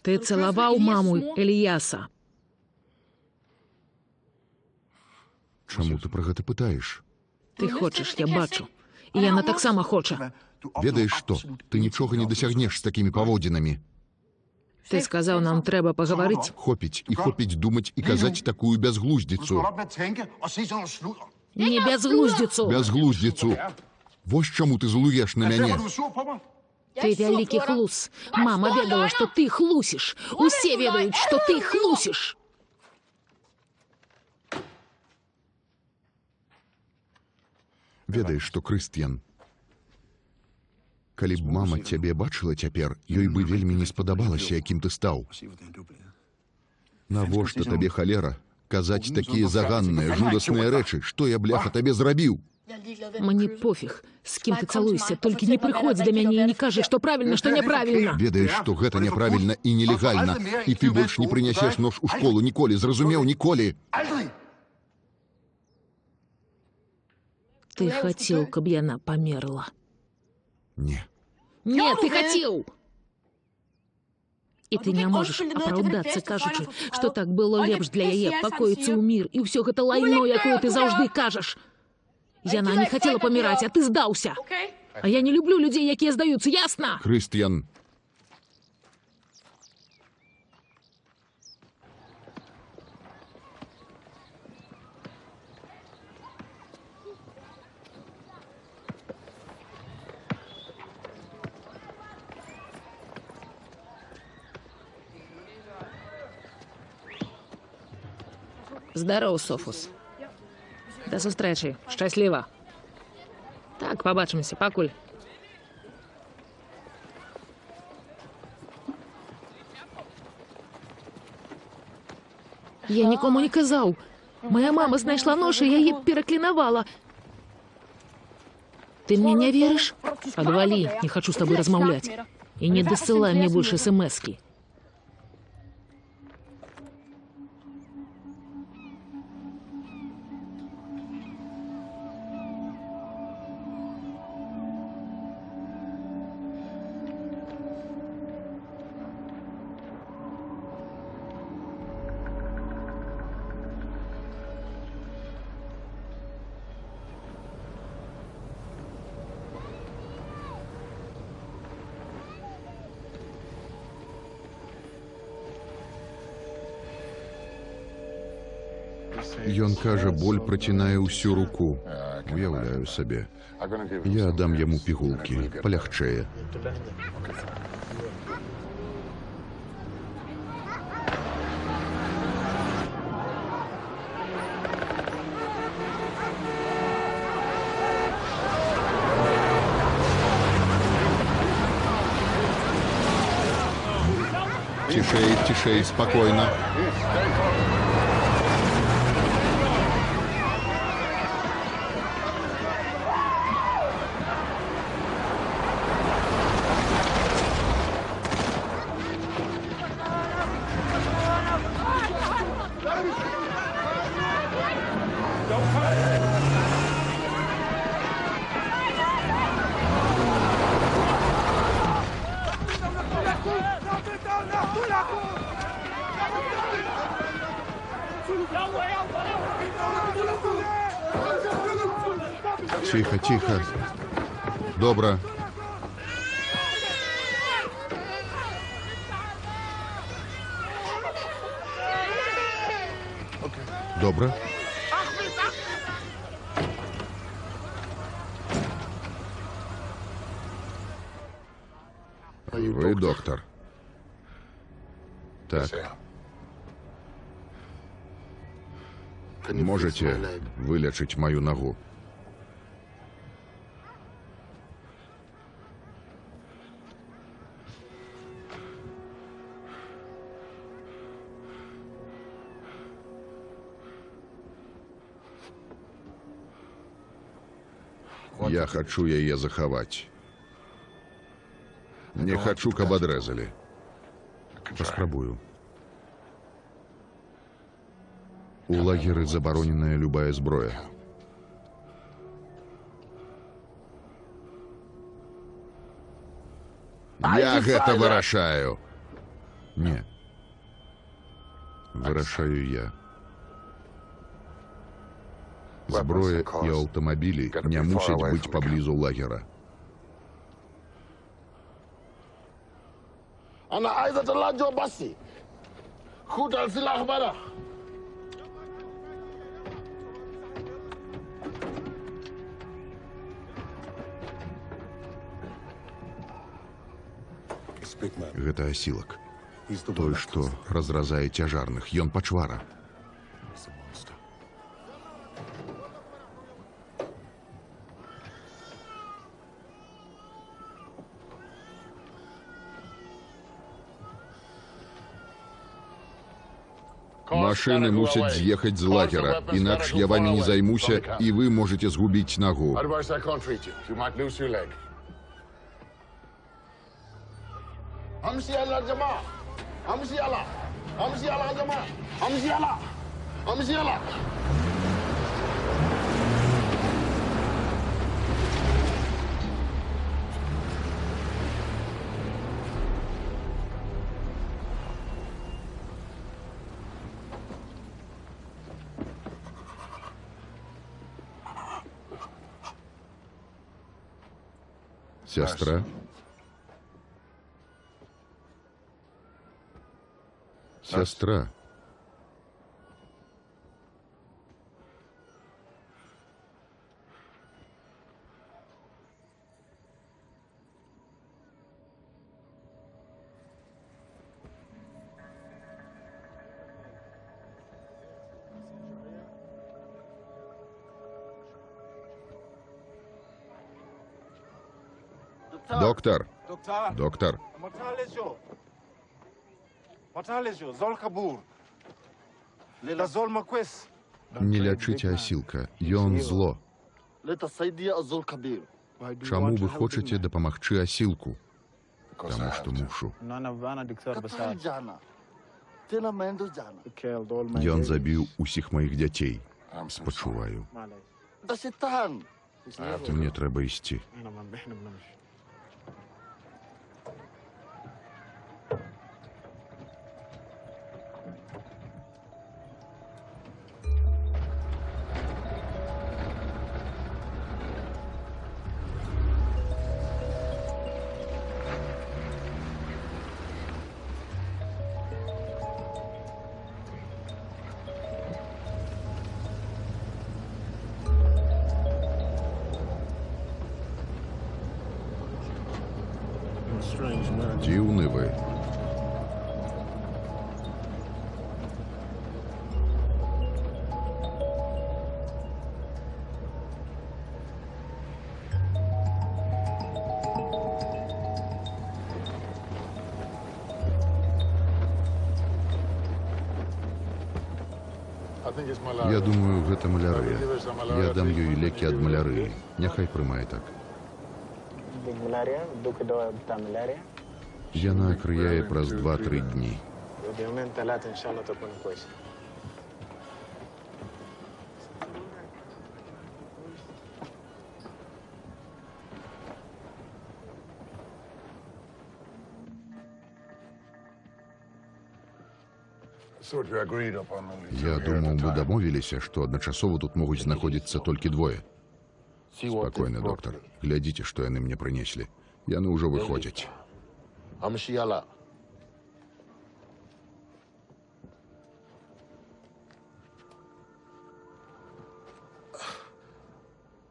Ты цалаваў маму Ільяса. Чаму ты пра гэта пытаеш? Ты хочаш, я бачу. І яна таксама хоча. Ведаеш што? Ты нічога не дасягнеш з такімі паводзінамі. Ты сказаў, нам трэба пагаварыць. Хопіць і хопіць думаць і казаць такую бязглуздзіцу. Не бязглуздзіцу. Бязглуздзіцу. Вось чаму ты злуеш на мяне. Ты вялікі хлус. Мама ведала, што ты хлусіш. Усе ведаюць, што ты хлусіш. Ведаеш, што, Крыстьян, калі б мама цябе бачыла цяпер, ёй бы вельмі не спадабалася, якім ты стаў. Навошта табе, халера, казаць такія заганныя, жудасныя рэчы? Што я, бляха, табе зрабіў? Мне пофіг, з кім ты цалуешся, толькі не прыходзь да мяне і не кажы, што правільна, што няправільна. Ведаеш, што гэта няправільна і нелегальна, і ты больш не прынясеш нож у школу ніколі, зразумеў, ніколі. Ты хацеў, каб яна памерла. Не. Не, ты хацеў! І ты не можаш апраўдацца, кажучы, што так было лепш для яе пакоіцца ў мір, і ўсё гэта лайно, якое ты заўжды кажаш. Яна не хацела паміраць, а ты здаўся. А я не люблю людзей, якія здаюцца, ясна? Крыстьян. Здароў, Софус. Да сустрэчы. Шчасліва. Так, пабачымся, пакуль. Я нікому не казаў. Моя мама знайшла нож і яе пераклінавала. Ты мне не верыш? Адвалі, не хачу з табой размаўляць. І не дасылай мне больш смс-кі. Ён кажа, боль працінае ўсю руку. Уяўляю сабе. Я дам яму пігулкі, палягчэе. Цішэй, цішэй, спакойна. Тихо, тихо. Добра. Добра. Вы доктор. Так. Можете вылечить мою ногу? Я хочу яе захаваць. Не хочу, каб адрэзалі. Паспрабую. У лагеры забароненая любая зброя. Я гэта вырашаю. Не. Вырашаю я. Зброя і аўтамабілі не мусяць быць паблізу лагера. أنا عايزة تلاجو بسي. خد السلاح برا. Гэта асілак. Той, што разразае цяжарных. Ён пачвара. Машины мусяць з'ехаць з лагера, інакш я вамі не займуся, і вы можете згубіць нагу. امشي يلا يا جماعة. امشي يلا. امشي يلا يا جماعة. امشي يلا. امشي يلا. Сестра? Сестра. Доктор. Доктор. Маталежо, зол Кабур. Лела зол Маквес. Не лячыце асілка. Ён зло. ليت الصيدية الزول كبير. Чаму вы хочаце дапамагчы асілку? Таму што мушу. قتل جانا. تنا ما عنده جانا. Ён забіў усіх маіх дзяцей. Спачуваю. ده شيطان. Мне трэба ісці. Дзіўны вы. Я думаю, гэта малярыя. Я дам ёй лекі ад малярыі. Няхай прымае так. Яна крыяе праз 2-3 дні. Я думаў, мы дамовіліся, што адначасова тут могуць знаходзіцца толькі двое. Спакойны, доктар. Глядзіце, што яны мне прынеслі. Яны ўжо выходзяць. امشي يلا.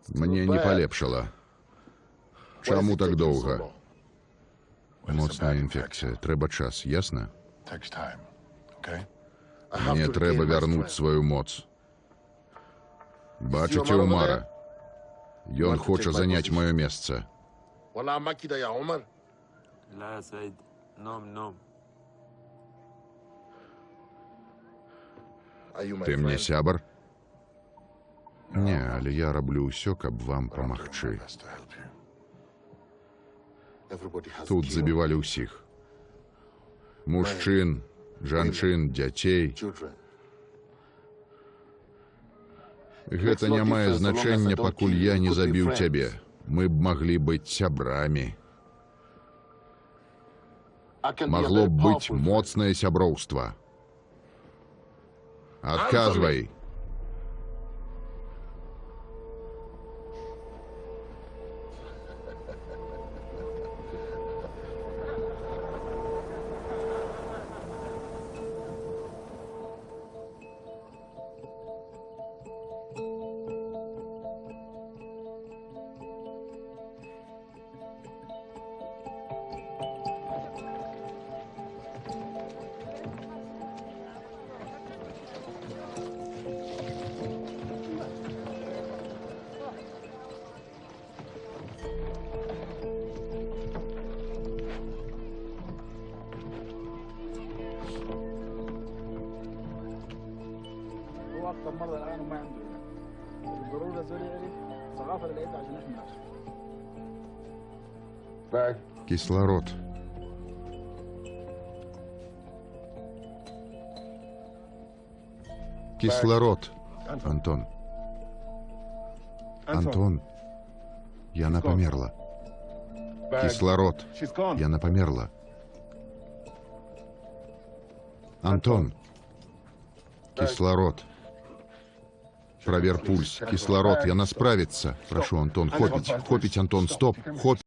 Мне не палепшала. Чаму так доўга? Моцная інфекцыя. Трэба час, ясна? Мне трэба вярнуць сваю моц. Бачыце Умара? Ён хоча заняць маё месца. ولا ما كده يا عمر. لا يا سيد، نوم. Ты мне сябар? Не, але я раблю ўсё, каб вам памагчы. Тут забівалі ўсіх. Мужчын, жанчын, дзяцей. Гэта не мае значэння, пакуль я не забіў цябе. Мы б маглі быць сябрамі. Магло б быць моцнае сяброўства. Адказвай. Кислород. Кислород. Антон. Антон. Яна померла. Кислород. Яна померла. Антон. Кислород. Проверь пульс. Кислород. Яна справится. Прошу, Антон. Хопить. Хопить, Антон. Стоп. Хопить.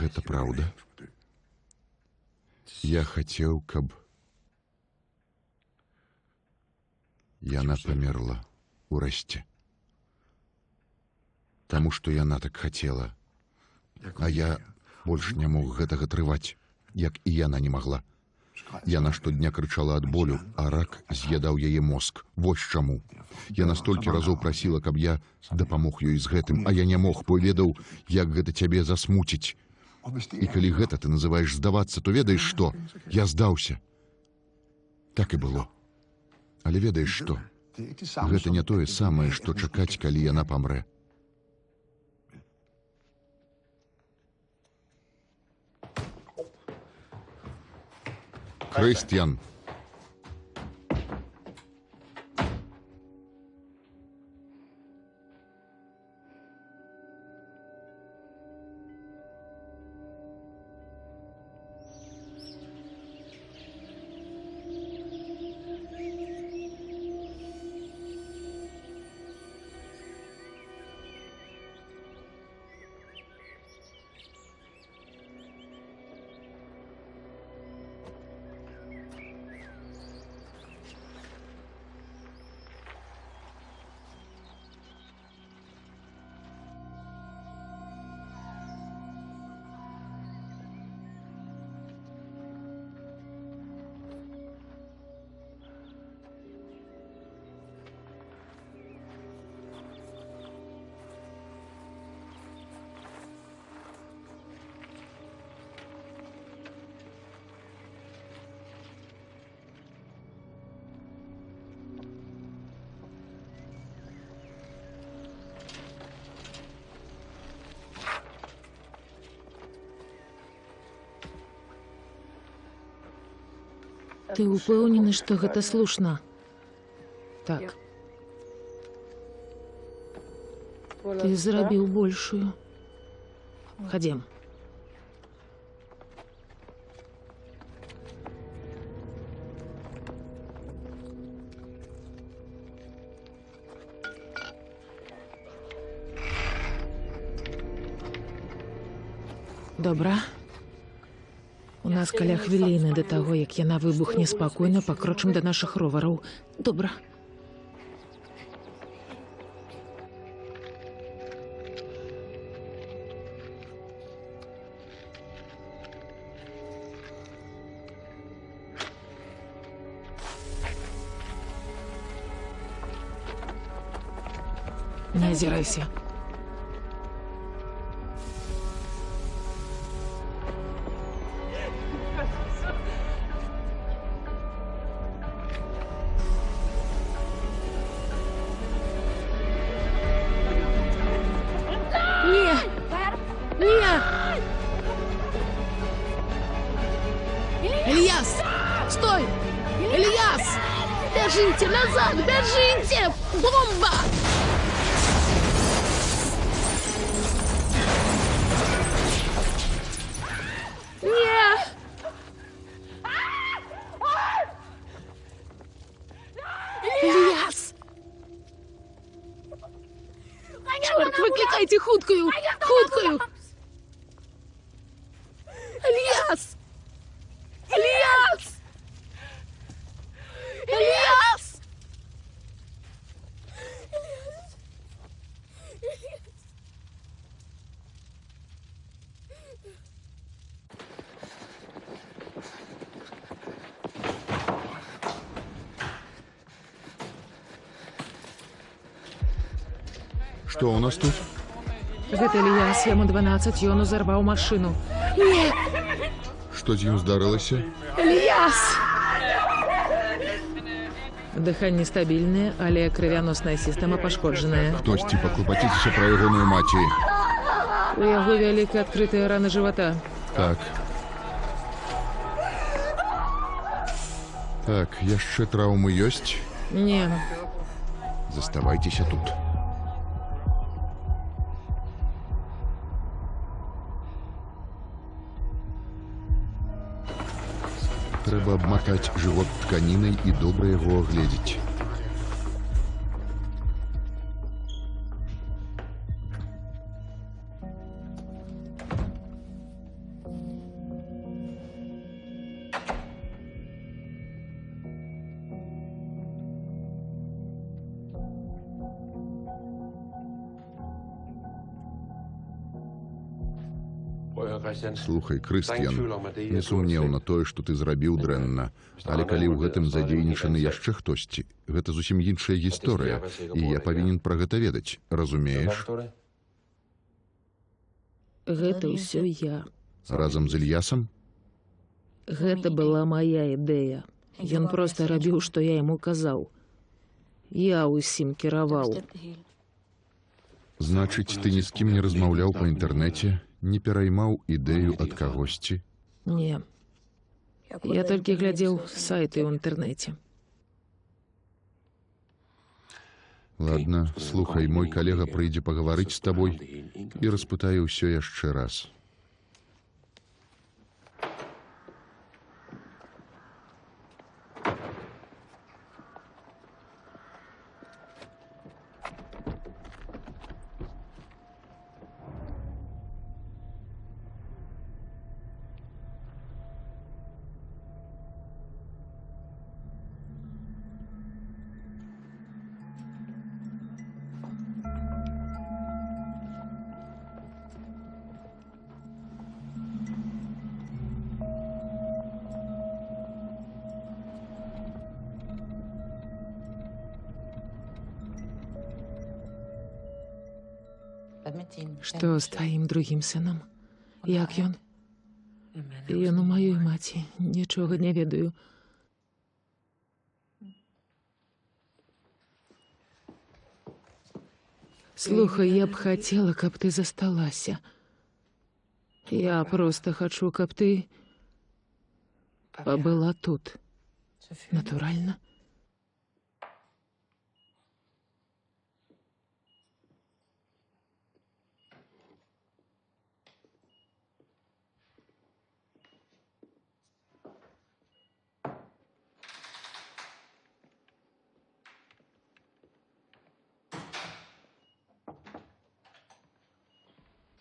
гэта праўда. Я хацеў, каб яна памерла ў расце. Таму што яна так хацела. А я больш не мог гэтага трываць, як і яна не магла. Яна штодня крычала ад болю, а рак з'ядаў яе мозг. Вось чаму. Яна столькі разоў прасіла, каб я дапамог ёй з гэтым, а я не мог, бо ведаў, як гэта цябе засмуціць. І калі гэта ты называеш здавацца, то ведаеш што? Я здаўся. Так і было. Але ведаеш што? Гэта не тое самае, што чакаць, калі яна памрэ. Крыстьян. Ты упэўнены, што гэта слушна? Так. Ты зрабіў большую. Хадзем. Добра. У нас каля хвіліны да таго, як яна выбухне, спакойна пакрочым да нашых ровараў. Добра. Не азірайся. Ильяс! Стой! Ильяс! Бежите назад! Бежите! Бомба! Нет! Ильяс! Черт, выкликайте хуткую! Хуткую! Ильяс! Ильяс! Ильяс! Што ў нас тут? Гэта Ільяс, яму 12, ён узарваў машыну. Нет! Што з ім здарылася? Ильяс! Дыханне стабільнае, але крывяносная сістэма пашкоджаная. Хтосьці паклапаціцеся пра ягоную маці. У яго вялікая адкрытая рана жывата. Так. Так, яшчэ траўмы ёсць? Не. Заставайцеся тут. Трэба абматаць жывот тканінай і добра яго агледзець. Слухай, Крыстьян, несумнеўна тое, што ты зрабіў дрэнна. Але калі ў гэтым задзейнічаны яшчэ хтосьці, гэта зусім іншая гісторыя, і я павінен пра гэта ведаць, разумееш? Гэта ўсё я. Разам з Ільясам? Гэта была мая ідэя. Ён проста рабіў, што я яму казаў. Я ўсім кіраваў. Значыць, ты ні з кім не размаўляў па інтэрнэце, не пераймаў ідэю ад кагосьці? Не. Я толькі глядзеў сайты ў інтэрнэце. Ладно, слухай, мой калега прыйдзе пагаварыць з табой і распытае ўсё яшчэ раз. Што з тваім другім сынам? Як ён? Ён у маёй маці. Нічога не ведаю. Слухай, я б хацела, каб ты засталася. Я проста хачу, каб ты пабыла тут. Натуральна.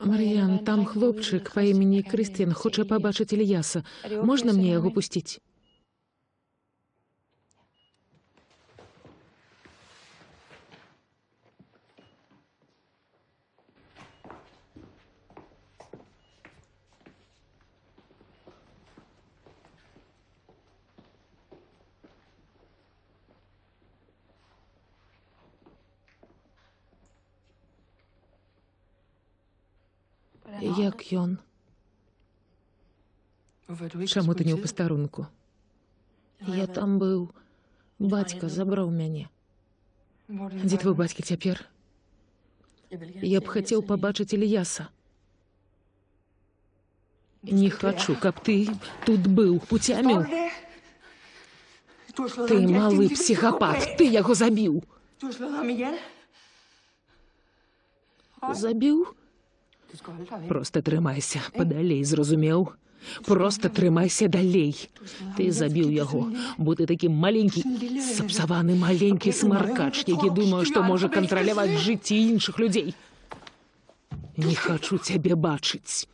Мар'ян, там хлопчык па імені Крыстьян хоча пабачыць Ільяса. Можна мне яго пусціць? Як ён? Чаму ты не ў пастарунку? Я там быў. Бацька забраў мяне. Дзе твой бацька цяпер? Я б хацеў пабачыць Ільяса. Не хачу, каб ты тут быў, уцяміў. Ты малы псіхапат, ты яго забіў. Забіў? Проста трымайся падалей, зразумеў? Проста трымайся далей. Ты забіў яго, бо ты такі маленькі, сапсаваны маленькі смаркач, які думае, што можа кантраляваць жыцці іншых людзей. Не хачу цябе бачыць.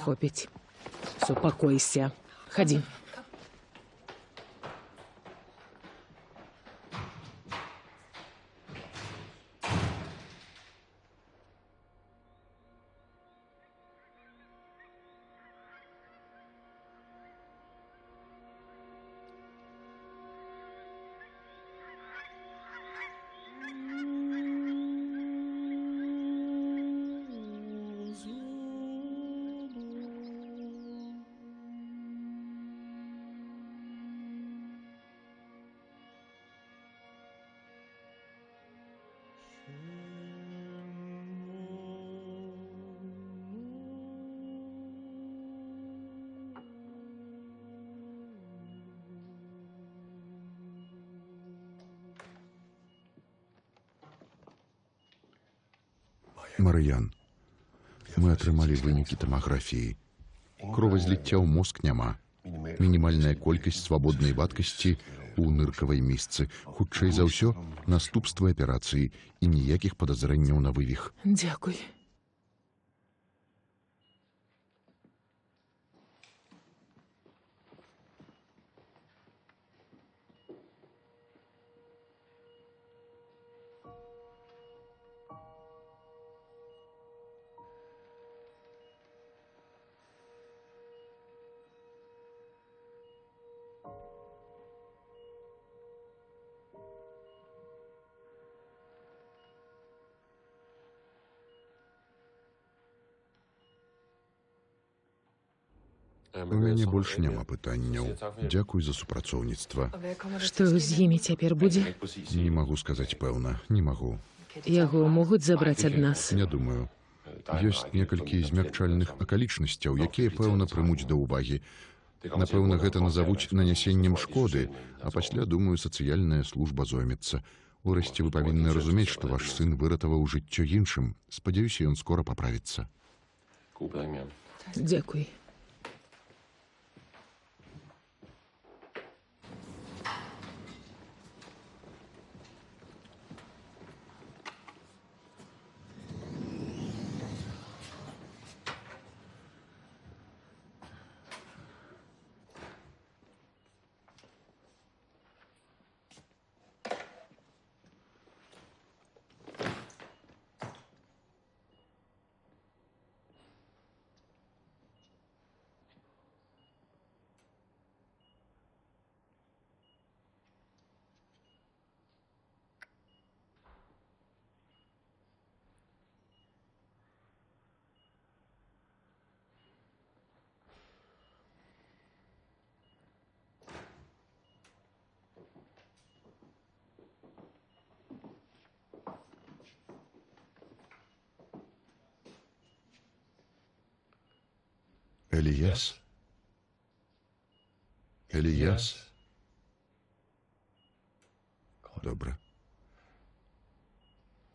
Хопіць. Супакойся. Хадзі. Мар'ян, мы атрымалі вынікі тамаграфіі. Кровазліцця ў мозг няма. Мінімальная колькасць свабоднай вадкасці ў ныркавай місцы. Хутчэй за ўсё, наступствы аперацыі і ніякіх падазрэнняў на вывіх. Дзякуй. У мяне больш няма пытанняў. Дзякуй за супрацоўніцтва. Што з імі цяпер будзе? Не магу сказаць пэўна, не магу. Яго могуць забраць ад нас. Не думаю. Ёсць некалькі змякчальных акалічнасцяў, якія, пэўна, прымуць да ўвагі. Напэўна, гэта назавуць нанясеннем шкоды, а пасля, думаю, сацыяльная служба зоймецца. Урэшце, вы павінны разумець, што ваш сын выратаваў жыццё іншым. Спадзяюся, ён скора паправіцца. Дзякуй. Эліяс? Эліяс? Добра.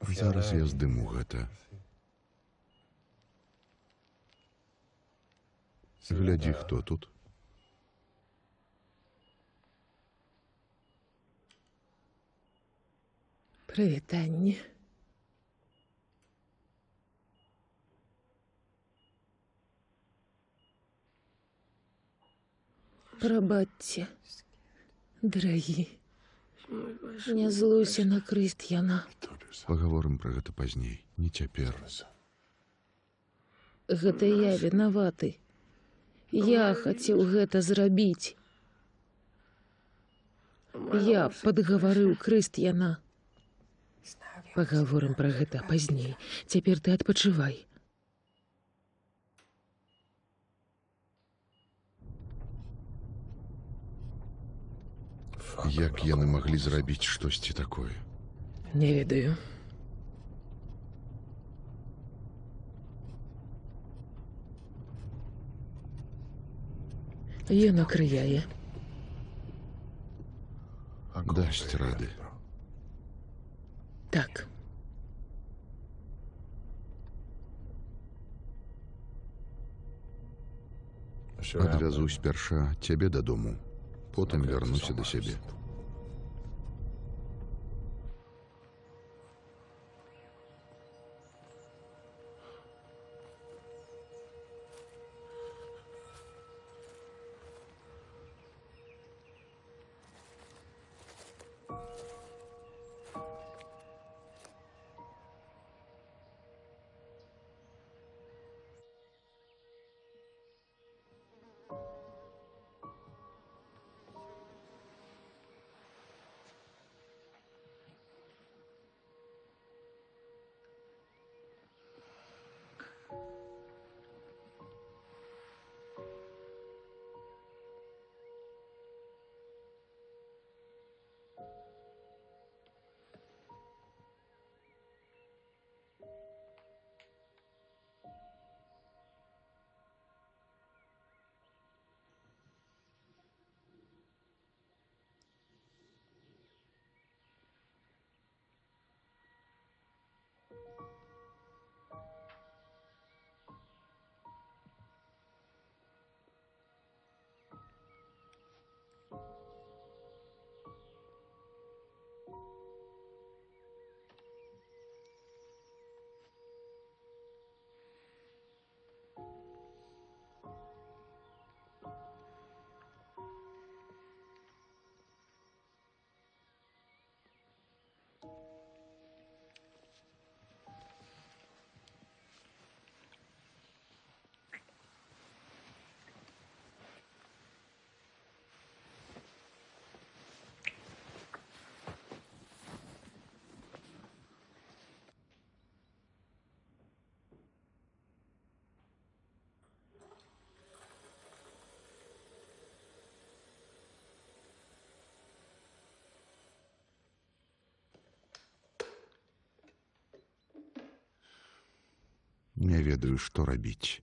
Зараз я здыму гэта. Глядзі, хто тут. Прывітанне. Прабачце, дарагі. Не злуйся на Крыст'яна. Пагаворым пра гэта пазней, не цяпер. Гэта я вінаваты. Я хацеў гэта зрабіць. Я падгаварыў Крыст'яна. Пагаворым пра гэта пазней. Цяпер ты адпачывай. Як яны маглі зрабіць штосьці такое? Не ведаю. Ён акрыяе. Дасць рады. Так. Адвязу спярша цябе дадому. Потым вярнуся да сябе. Не ведаю, што рабіць.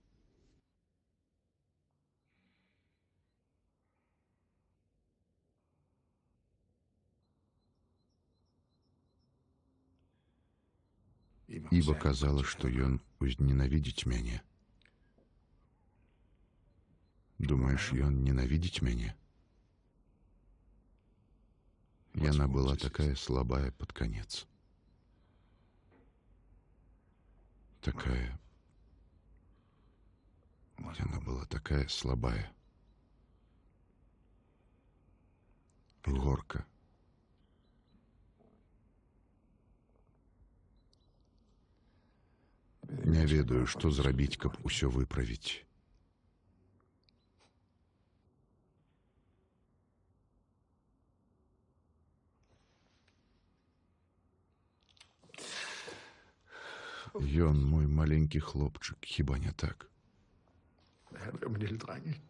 Іва казала, што ён узненавідзіць мяне. Думаеш, ён ненавідзіць мяне? Яна была такая слабая под конец. Такая... Яна была такая слабая. Горка. Не ведаю, што зрабіць, каб усё выправіць. Ён мой маленькі хлопчык, хіба не так? Han er jo min lille dreng, ikke?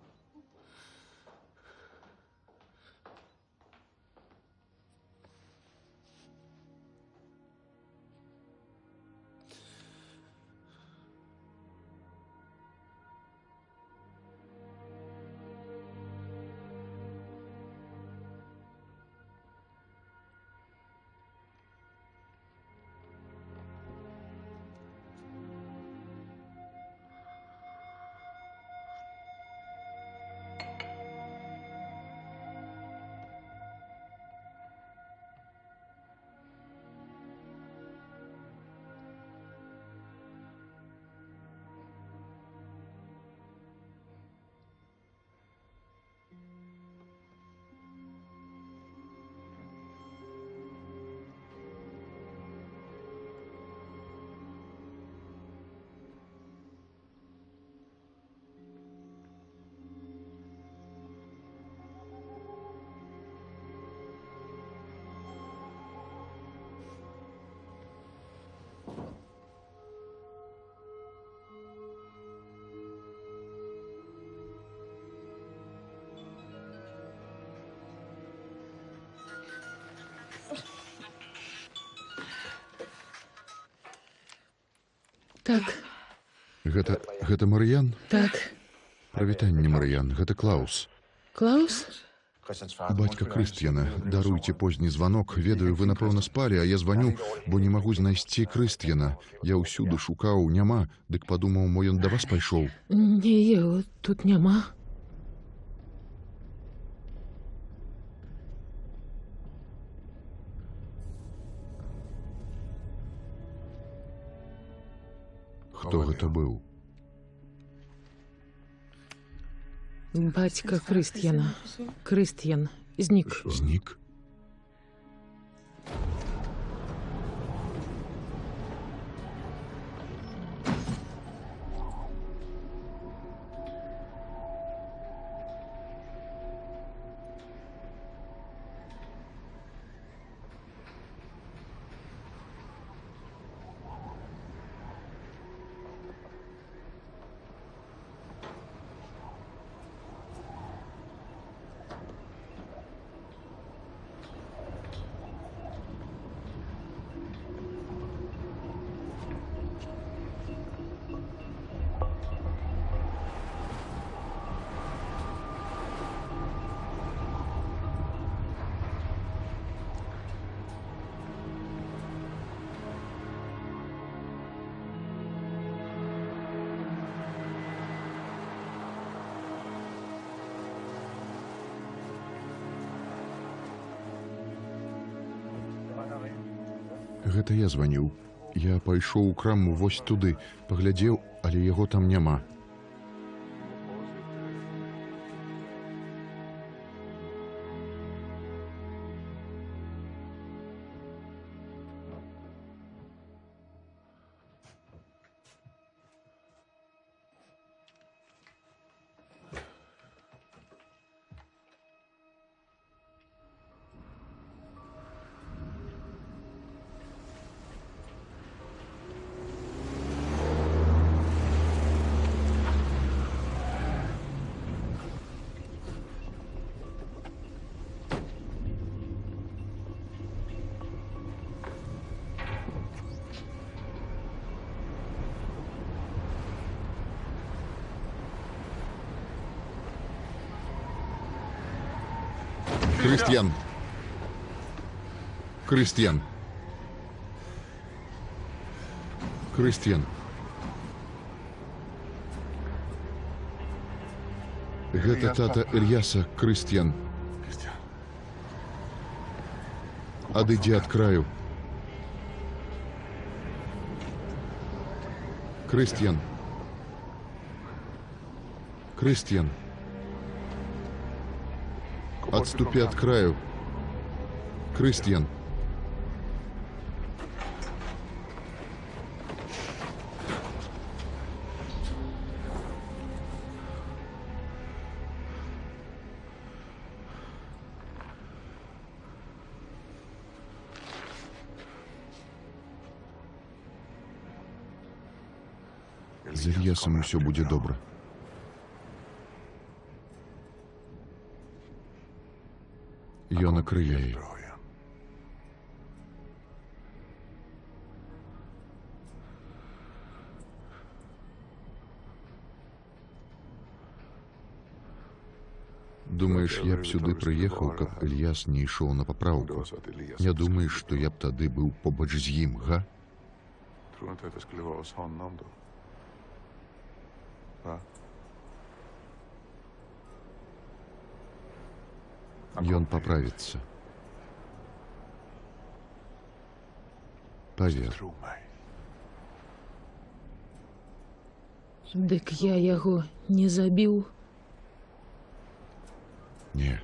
Так, Гэта Марыян? так. Прывітанне, Марыян, гэта Клаус. Клаус? Бацька Крыстьяна, даруйце позні званок. Ведаю, вы, напэўна, спалі, а я званю, бо не магу знайсці Крыстьяна. Я ўсюды шукаў, няма, дык падумаў, мо ён да вас пайшоў. Не, яго тут няма. Хто гэта быў? Бацька Крыстьяна. Крыстьян знік. Знік? Гэта я званіў. Я пайшоў у краму вось туды, паглядзеў, але яго там няма. Крыстьян! Крыстьян! Крыстьян! Гэта тата Ільяса, Крыстьян. Адыдзі ад краю. Крыстьян. Крыстьян. Отступи от краю. Крыстьян. З Ільясом усё будзе добра. Ён акрыляе. Думаеш, я б сюды прыехаў, каб Ільяс не ішоў на папраўку? Не думаеш, што я б тады быў побач з ім, га? Tror inte att det skulle vara hos honom då. Va? Ён паправіцца. Павер. Tro mig. Дык я яго не забіў. Не.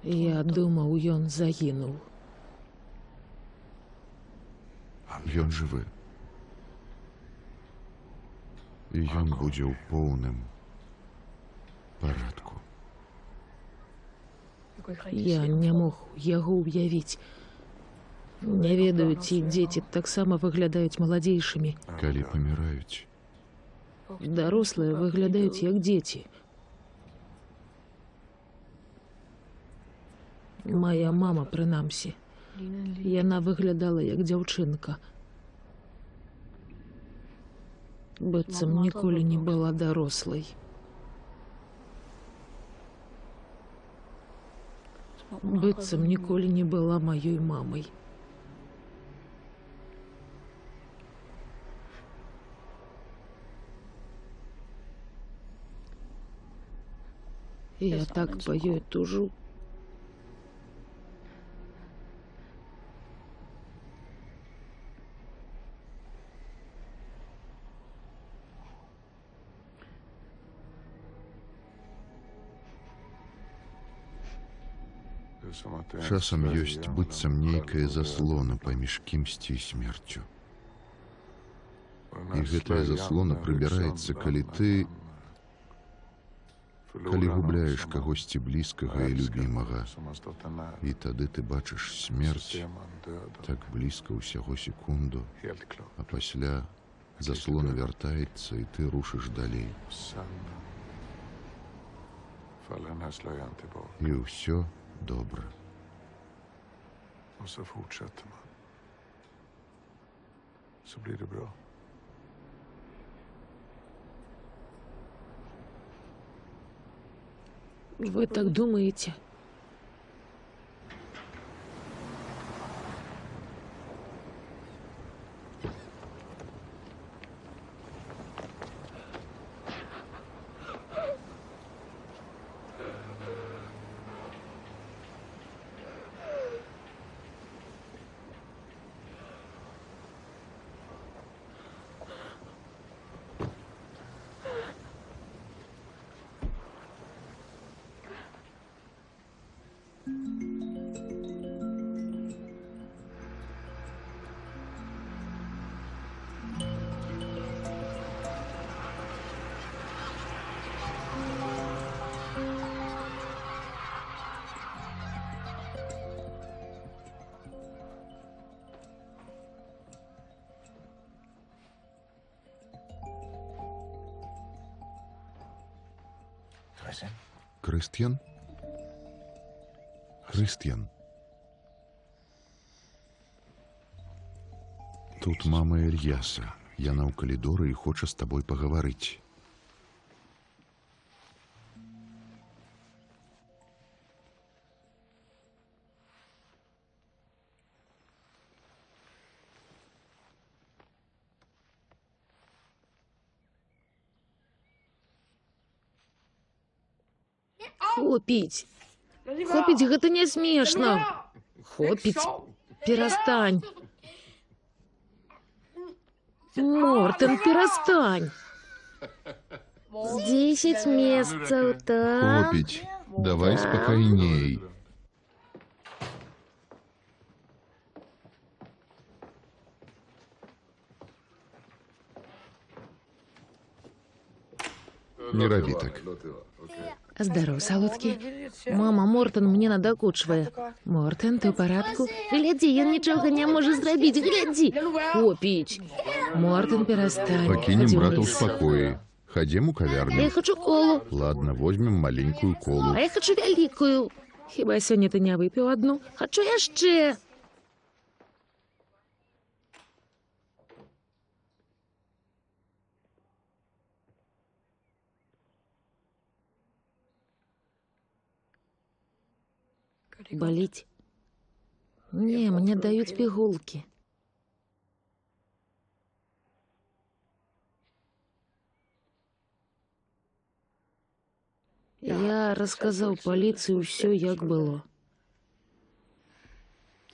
Я думаў, ён загінуў. Ён жывы. І ён будзе ў поўным парадку. Я не мог яго ўявіць. Не ведаю, ці дзеці таксама выглядаюць маладзейшымі. Калі паміраюць, Дарослыя выглядаюць як дзеці. Мая мама, прынамсі. Яна выглядала як дзяўчынка. Быццам ніколі не была дарослай. Быццам ніколі не была маёй мамай. Я так па ёй тужу. Часам ёсць быццам нейкая заслона паміж кімсьці і смерцю. І гэтая заслона прыбіраецца, калі ты губляеш кагосьці блізкага і любімага. І тады ты бачыш смерць так блізка ўсяго секунду, а пасля заслона вяртаецца, і ты рушыш далей. І ўсё добра. Och så fortsätter man. Så blir det bra. Вы так думаете? Крыстьян? Крыстьян. Тут мама Ільяса. Яна ў калідоры і хоча з табой пагаварыць. Хопіць. Хопіць, гэта не смешна. Хопіць. Перастань. Мортен, перастань. 10 месяцаў, так? Хопіць, давай спакайней. Не рабі так. Здаров, салодкі. Мама, Мортен мне надакучвае. Мортен, ты ў парадку? Глядзі, ён нічога не можа зрабіць, глядзі. Хопіць. Мортен, перастань. Пакінем Хадзі брата ў ўніз. спакоі. Хадзем у Я кавярню. хочу колу. Ладно, возьмем маленькую колу. А я хочу вялікую. Хіба сёння ты не выпіў адну? Хачу яшчэ. Баліць? Не, мне даюць пігулкі. Я расказаў паліцыі ўсё, як было.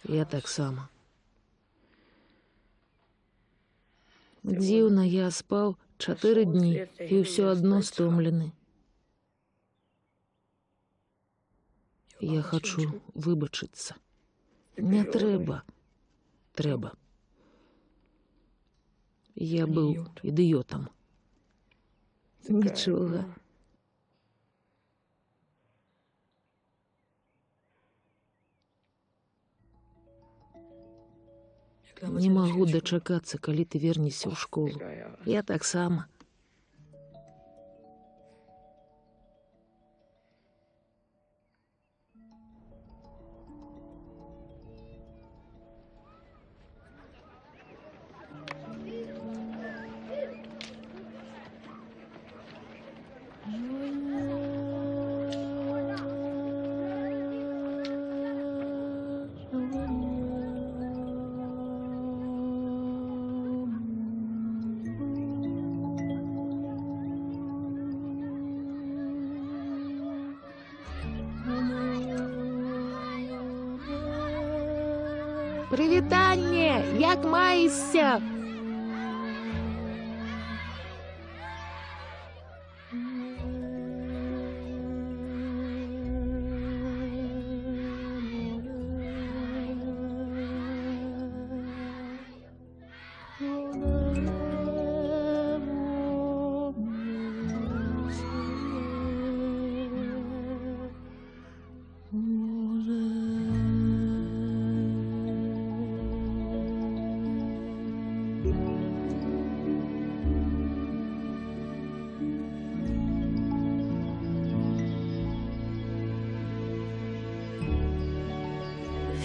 Я таксама. Дзіўна, я спаў 4 дні і ўсё адно стомлены. Я хачу выбачыцца. Не трэба. Трэба. Я быў ідыётам. Нічога. Не магу дачакацца, калі ты вернешся ў школу. Я таксама. Прывітанне! Як маешся?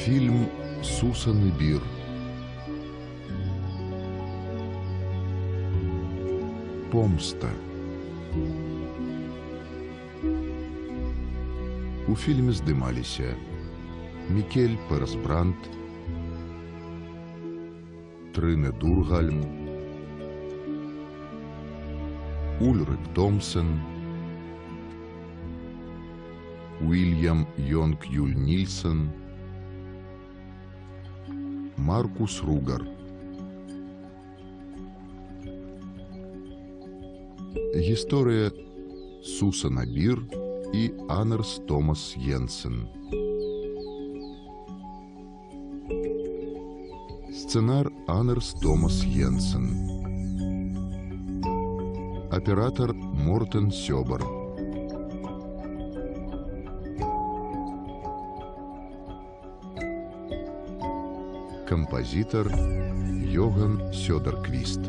Фільм «Сусаны бір». Помста. У фільме здымаліся Мікель Персбранд, Трыне Дургальм, Ульрик Томпсон, Уильям Йонг Юль Нильсон, Маркус Ругар. Гісторыя Сусана Бір і Анерс Томас Йенсен. Сценар Анерс Томас Йенсен. Аператор Мортен Сёбар. Композитор Йоган Сёдерквист.